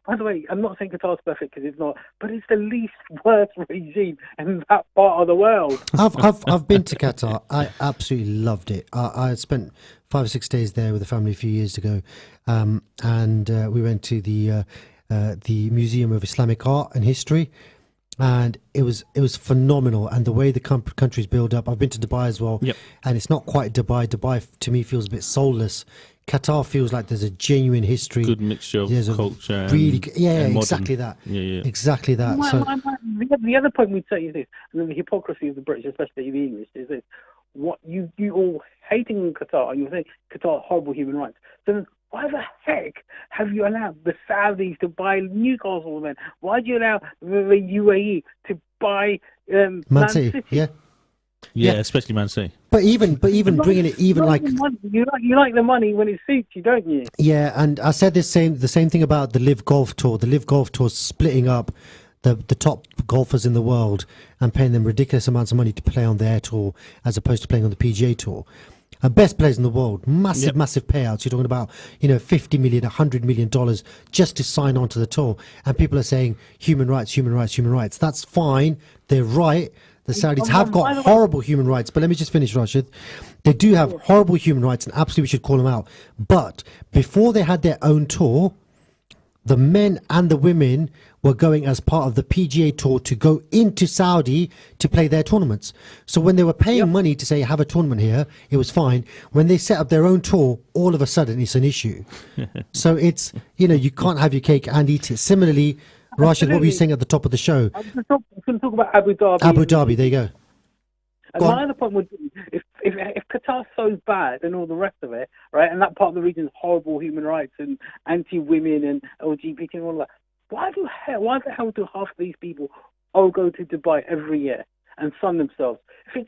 By the way, I'm not saying Qatar's perfect, because it's not, but it's the least worst regime in that part of the world. I've been to Qatar. I absolutely loved it. I spent 5 or 6 days there with the family a few years ago, and we went to the Museum of Islamic Art and History, and it was phenomenal. And the way the country's built up. I've been to Dubai as well, and it's not quite Dubai. Dubai to me feels a bit soulless. Qatar feels like there's a genuine history, good mixture of culture, really, and exactly modern. that, exactly that. The other point we'd say is this, and then the hypocrisy of the British, especially the English, is this: what you all hating Qatar, and you're saying Qatar horrible human rights. So then, why the heck have you allowed the Saudis to buy Newcastle then? Why do you allow the UAE to buy Man City? Yeah, especially Man City. But even bringing it, even like you like the money when it suits you, don't you? Yeah, and I said the same thing about the Live Golf Tour. The Live Golf Tour splitting up the top golfers in the world and paying them ridiculous amounts of money to play on their tour as opposed to playing on the PGA Tour. And best players in the world, massive payouts. You're talking about, $50 million, $100 million just to sign on to the tour. And people are saying human rights. That's fine. They're right. The Saudis have got horrible human rights. But let me just finish, Rashid. They do have horrible human rights, and absolutely we should call them out. But before they had their own tour, the men and the women were going as part of the PGA Tour to go into Saudi to play their tournaments. So when they were paying money to say, have a tournament here, it was fine. When they set up their own tour, all of a sudden it's an issue. So it's, you can't have your cake and eat it. Similarly, Rashid, what were you saying at the top of the show? I was going to talk about Abu Dhabi. Abu Dhabi, there you go. And my other point would be, if Qatar's so bad and all the rest of it, right, and that part of the region is horrible human rights and anti-women and LGBT and all that, why the hell do half of these people all go to Dubai every year and sun themselves? The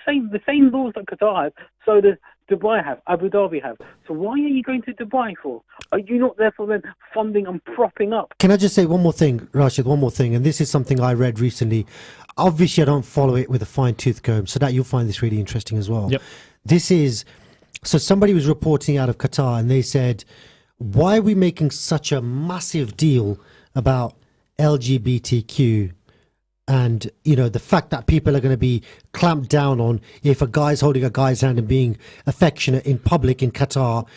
same laws that Qatar has, so does Dubai have, Abu Dhabi have. So why are you going to Dubai for? Are you not therefore then funding and propping up? Can I just say one more thing, Rashid, and this is something I read recently. Obviously, I don't follow it with a fine-tooth comb, so that you'll find this really interesting as well. Yep. So somebody was reporting out of Qatar, and they said, why are we making such a massive deal about LGBTQ and, you know, the fact that people are going to be clamped down on if a guy's holding a guy's hand and being affectionate in public in Qatar?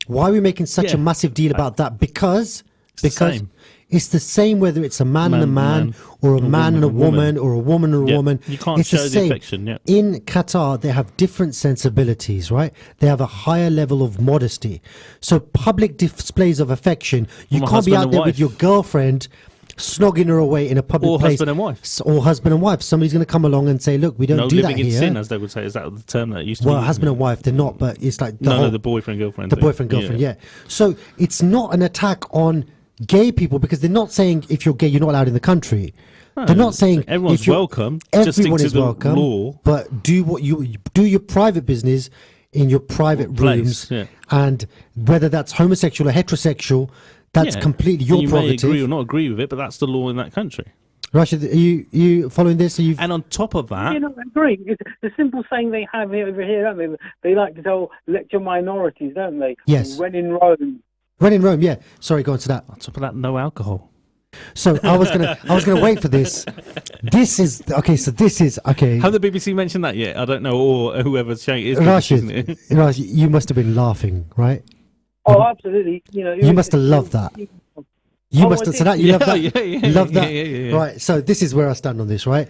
Why are we making such a massive deal about that? Because it's the same whether it's a man and a man, or a man and a woman, or a woman and a woman. You can't it's show the the same. affection. Yeah. In Qatar, they have different sensibilities, right? They have a higher level of modesty. So public displays of affection, you Or can't be husband out and there wife. with your girlfriend snogging her away in a public Or place. husband and wife. Or husband and wife. Somebody's going to come along and say, look, we don't No do that living in here. sin, as they would say. Is that the term that used to Well, be? husband and wife, they're not, but it's like The boyfriend girlfriend. the thing. boyfriend girlfriend, yeah. So it's not an attack on gay people, because they're not saying if you're gay you're not allowed in the country. They're not saying everyone's if you're- welcome. Just stick Everyone to is the welcome, law. but do what you do your private business in your private Place, rooms, yeah. and whether that's homosexual or heterosexual, that's Yeah. completely your you prerogative. may agree or not agree with it, but that's the law in that country. Rashid, are you following this? Are you? And on top of that, You know, I agree. It's the simple saying they have here, over here, don't they? They like to tell lecture minorities, don't they? Yes. When in Rome. When in Rome, yeah. Sorry, go on to that. on top of that, no alcohol. So I was gonna wait for this. This is okay. So this is okay. Have the BBC mentioned that yet? I don't know, or whoever's showing it is. BBC, isn't Rashid, it? Rashid, you must have been laughing, right? Oh, absolutely. You know, You must have loved that. You Oh, must I have. So did. that you love that. Yeah, love that. yeah. Right. So this is where I stand on this. Right.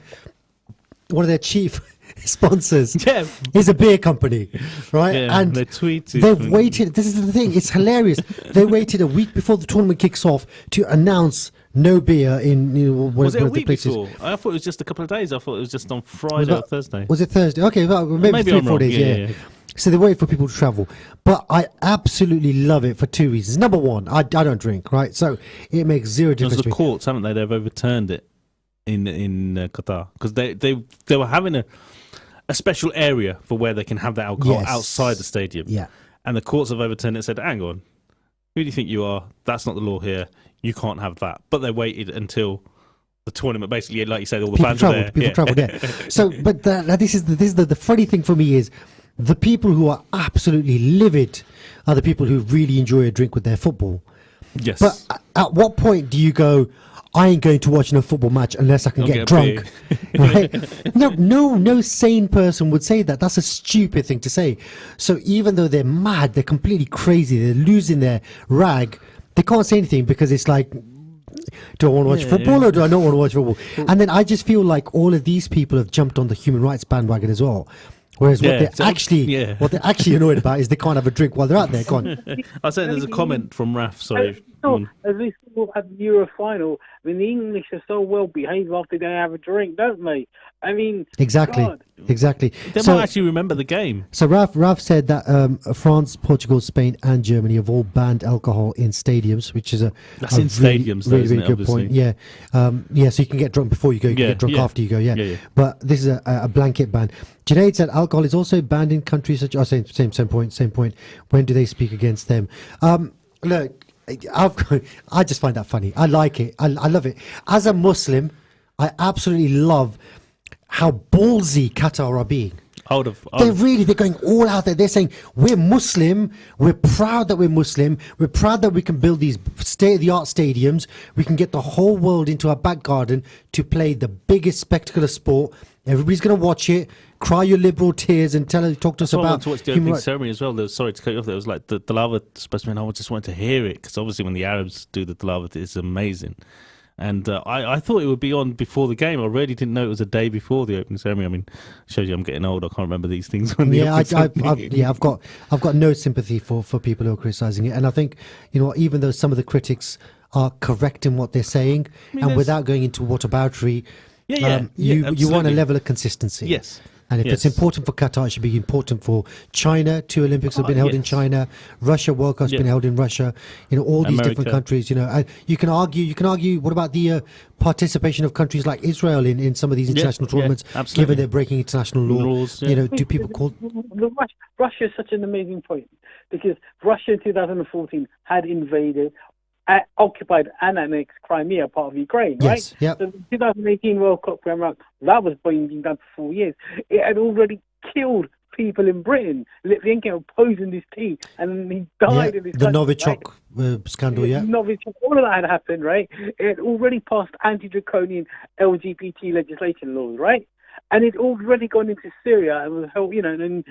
One of their chief sponsors Yeah. is a beer company, right? Yeah, and they tweeted. they've waited. This is the thing. It's hilarious. They waited a week before the tournament kicks off to announce no beer in Was it a the week places. before? I thought it was just a couple of days. I thought it was just on Friday or that- Thursday. Was it Thursday? Okay, well, maybe Maybe 3 or I'm 4 wrong. days. Yeah, Yeah. yeah. So they wait for people to travel, but I absolutely love it for two reasons. Number one, I don't drink, right? So it makes zero Because difference. the to me. courts, haven't they? They've overturned it in Qatar because they were having a special area for where they can have that alcohol Yes. outside the stadium. Yeah. And the courts have overturned it and said, hang on, who do you think you are? That's not the law here. You can't have that. But they waited until the tournament, basically, like you said, all the fans are there. People traveled, yeah. So, but this is the funny thing for me is the people who are absolutely livid are the people who really enjoy a drink with their football. Yes. But at what point do you go, I ain't going to watch no football match unless I can I'll get get a drunk, right? No sane person would say that. That's a stupid thing to say. So even though they're mad, they're completely crazy, they're losing their rag, they can't say anything because it's like, do I want to watch football or do I not want to watch football? And then I just feel like all of these people have jumped on the human rights bandwagon as well. Whereas what they're actually annoyed about is they can't have a drink while they're out there. Go on. I said there's a comment from Raf. Sorry. As we saw at the Euro final, I mean, the English are so well behaved after they have a drink, don't they? I mean, Exactly. God. Exactly. They So- might actually remember the game. So Ralph said that France, Portugal, Spain, and Germany have all banned alcohol in stadiums, which is That's in stadiums, though, really, isn't really it, good point. obviously? Yeah, so you can get drunk before you go, you can get drunk after you go. Yeah. But this is a blanket ban. Junaid said alcohol is also banned in countries such. Oh, same point. When do they speak against them? Look, I just find that funny. I like it. I love it. As a Muslim, I absolutely love how ballsy Qatar are being. They're going all out there. They're saying we're Muslim. We're proud that we're Muslim. We're proud that we can build these state-of-the-art stadiums. We can get the whole world into our back garden to play the biggest spectacle of sport. Everybody's going to watch it, cry your liberal tears, and talk to us I about wanted to watch the human opening rights. ceremony as well. Sorry to cut you off. There was like the tilawat specimen. I just wanted to hear it because obviously when the Arabs do the tilawat, it's amazing. And I thought it would be on before the game. I really didn't know it was a day before the opening ceremony. I mean, shows you I'm getting old. I can't remember these things. When I've got no sympathy for people who are criticising it, and I think even though some of the critics are correct in what they're saying, and without going into whataboutery, you want a level of consistency. Yes. And if it's important for Qatar, it should be important for China. 2 Olympics have been held in China. Russia World Cup's been held in Russia. All these different countries. And you can argue. What about the participation of countries like Israel in some of these international tournaments? Given they're breaking international laws. Do people call? Russia is such an amazing point because Russia in 2014 had invaded, occupied and annexed Crimea, part of Ukraine, right? Yes, yep. So the 2018 World Cup came around, that was being done for 4 years. It had already killed people in Britain. Litvinenko opposing this team, and he died in this the country, Novichok scandal, yeah. Novichok, all of that had happened, right? It had already passed anti-draconian LGBT legislation laws, right? And it's already gone into Syria and was held, and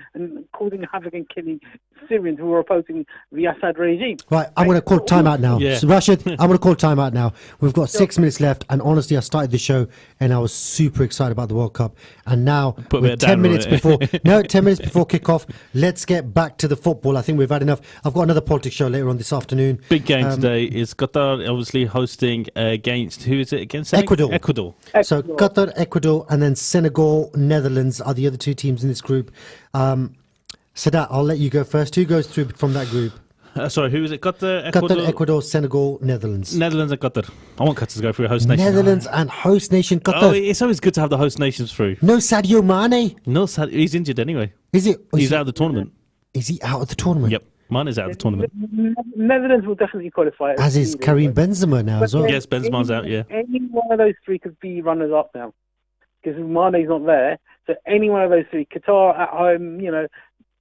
causing havoc and killing Syrians who were opposing the Assad regime. Right, I'm going to call time out now. Yeah. So, Rashid, I'm going to call time out now. We've got 6 minutes left, and honestly, I started the show and I was super excited about the World Cup. And now, we're 10 minutes before 10 minutes before kickoff. Let's get back to the football. I think we've had enough. I've got another politics show later on this afternoon. Big game today is Qatar, obviously hosting against, who is it against? Ecuador. So Ecuador. Qatar, Ecuador, and then Senegal, Netherlands are the other two teams in this group. Sadat, I'll let you go first. Who goes through from that group? Sorry, who is it? Qatar, Ecuador? Qatar, Ecuador, Senegal, Netherlands. Netherlands and Qatar. I want Qatar to go through a host nation. Netherlands and host nation Qatar. Oh, it's always good to have the host nations through. No Sadio Mane. No, he's injured anyway. Is it? He's out of the tournament. Is he out of the tournament? Yep, Mane's out of the tournament. Netherlands will definitely qualify. As is Karim Benzema now as well. Yes, Benzema's out, yeah. Any one of those three could be runners up now, because Mane's not there. So any one of those three, Qatar at home,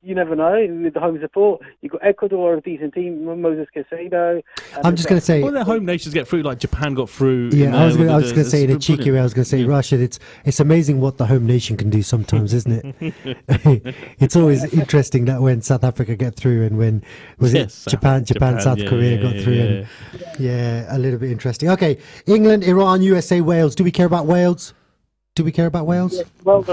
you never know with the home support. You've got Ecuador, a decent team, Moses Caicedo. I'm just going to say, all their home nations get through, like Japan got through. yeah, I was going to say in a cheeky way, I was going to say, Rashid, it's amazing what the home nation can do sometimes, isn't it? It's always interesting that when South Africa get through and when it Japan, South Korea got through. And a little bit interesting. Okay, England, Iran, USA, Wales. Do we care about Wales? Yeah, Wales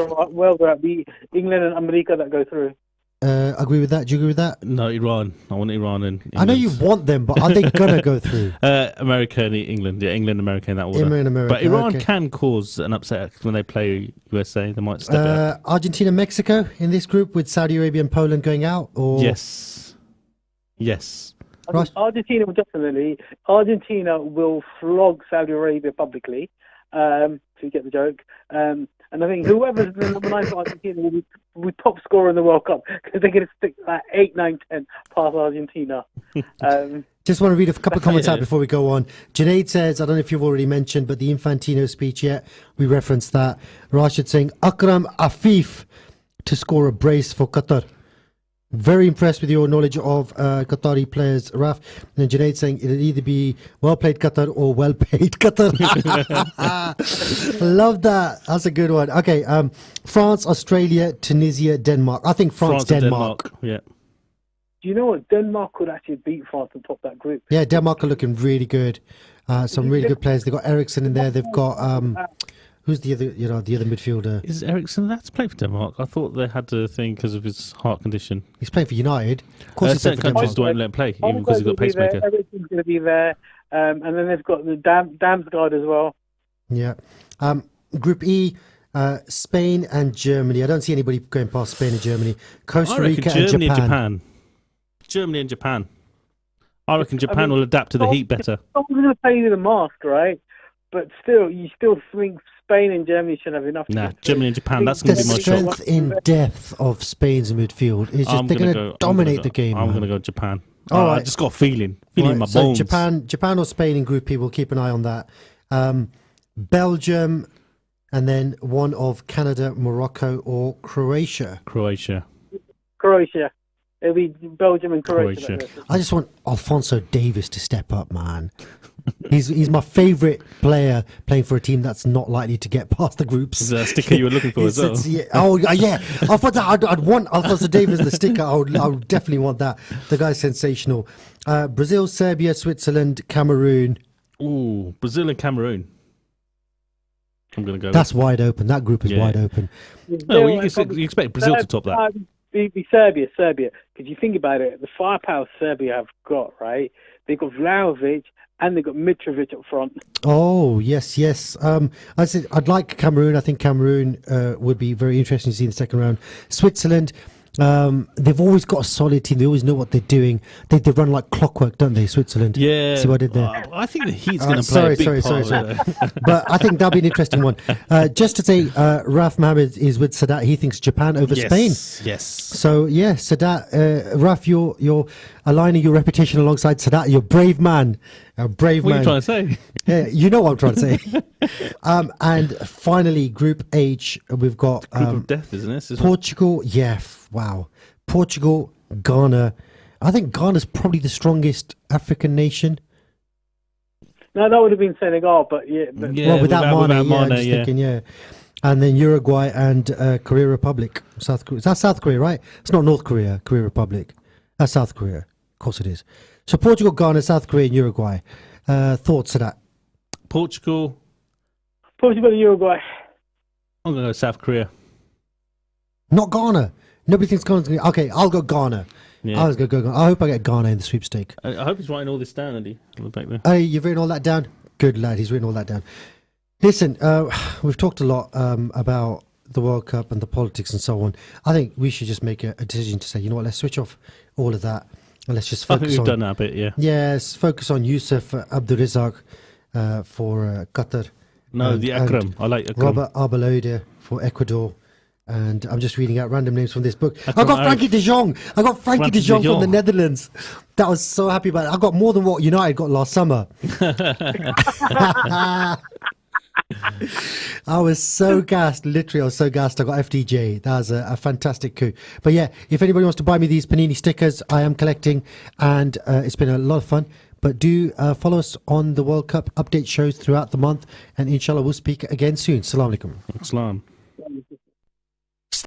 are at the England and America that go through. Agree with that? Do you agree with that? No, Iran. I want Iran and England. I know you want them, but are they gonna go through? America and England. Yeah, England, America in that order. England, America, but Iran okay. can cause an upset when they play USA. They might step it up. Argentina, Mexico in this group with Saudi Arabia and Poland going out? Or Yes. Right. Argentina will definitely. Argentina will flog Saudi Arabia publicly. To get the joke. And I think whoever's the number 9 for Argentina will be top scorer in the World Cup, because they're going to stick that 8, 9, 10 past Argentina. Just want to read a couple of comments out before we go on. Junaid says, I don't know if you've already mentioned, but the Infantino speech yet, we referenced that. Rashid saying, Akram Afif to score a brace for Qatar. Very impressed with your knowledge of Qatari players, Raf. And Junaid saying it'll either be well played Qatar or well paid Qatar. Love that. That's a good one. Okay, France, Australia, Tunisia, Denmark. I think France Denmark. Yeah. Do you know what? Denmark could actually beat France and top that group. Yeah, Denmark are looking really good. Some really good players. They've got Ericsson in there. They've got who's the other midfielder? Is Ericsson allowed to play for Denmark? I thought they had to thing because of his heart condition. He's playing for United. Of course, he's playing certain for countries Denmark. don't let him play, even because he's got a pacemaker. Ericsson's going to be there. And then they've got the Damsgaard as well. Yeah. Group E, Spain and Germany. I don't see anybody going past Spain and Germany. Costa Rica and Japan. Germany and Japan. I reckon Japan will adapt to the heat better. I'm going to play with a mask, right? But still, you still think Spain and Germany should have enough. Nah, Germany and Japan, that's The going to be my strength choice. in depth of Spain's midfield is just they're going to dominate the game. I'm man. going to go Japan. All right. I just got a feeling in my so bones. Japan or Spain in Group E, we'll keep an eye on that. Belgium, and then one of Canada, Morocco, or Croatia. Croatia. It'll be Belgium and Croatia. I just want Alphonso Davies to step up, man. He's my favourite player playing for a team that's not likely to get past the groups. Is that a sticker you were looking for as well? Yeah. I thought that I'd want Alphonso Davies the sticker. I would definitely want that. The guy's sensational. Brazil, Serbia, Switzerland, Cameroon. Ooh, Brazil and Cameroon. I'm going to go. That's wide open. That group is wide open. No, you expect Brazil to top that. Be Serbia. Because you think about it, the firepower Serbia have got, right? They've got Vlahovic and they've got Mitrovic up front. Oh, yes. I said I'd like Cameroon. I think Cameroon would be very interesting to see in the second round. Switzerland, they've always got a solid team. They always know what they're doing. They run like clockwork, don't they, Switzerland? Yeah. See what I did there? I think the heat's going to play a big part. Sorry. But I think that'll be an interesting one. Just to say, Raf Mohammed is with Sadat. He thinks Japan over Spain. Yes. So, yeah, Sadat, Raf, you're aligning your reputation alongside Sadat. You're a brave man. What are you trying to say? Yeah, you know what I'm trying to say. And finally, Group H, we've got Group of death, isn't it? Portugal. Yeah, wow. Portugal, Ghana. I think Ghana's probably the strongest African nation. No, that would have been Senegal, but yeah. But Well, without Mane, Mane, just thinking, And then Uruguay and Korea Republic. South Korea. That's South Korea, right? It's not North Korea, Korea Republic. That's South Korea. Of course it is. So Portugal, Ghana, South Korea, and Uruguay. Thoughts of that? Portugal. and Uruguay. I'm going to go South Korea. Not Ghana. Nobody thinks Ghana's going to... Okay, I'll go Ghana. Yeah. I was going to go Ghana. I hope I get Ghana in the sweepstake. I hope he's writing all this down, Andy. Look back there. Hey, you've written all that down? Good lad, he's written all that down. Listen, we've talked a lot about the World Cup and the politics and so on. I think we should just make a decision to say, you know what, let's switch off all of that and let's just focus I think we've done that a bit, yeah. Yes, focus on Yusuf Abdulrazak for Qatar. No, the Akram. I like Akram. Robert Arbeloade for Ecuador. And I'm just reading out random names from this book. I Akram got Frankie de Jong. I got Frankie de Jong from the Jong. Netherlands. That was so happy about it. I got more than what United got last summer. I was so gassed. Literally, I was so gassed. I got FDJ. That was a fantastic coup. But yeah, if anybody wants to buy me these Panini stickers, I am collecting. And it's been a lot of fun. But do follow us on the World Cup update shows throughout the month. And inshallah, we'll speak again soon. Assalamu alaikum. Islam.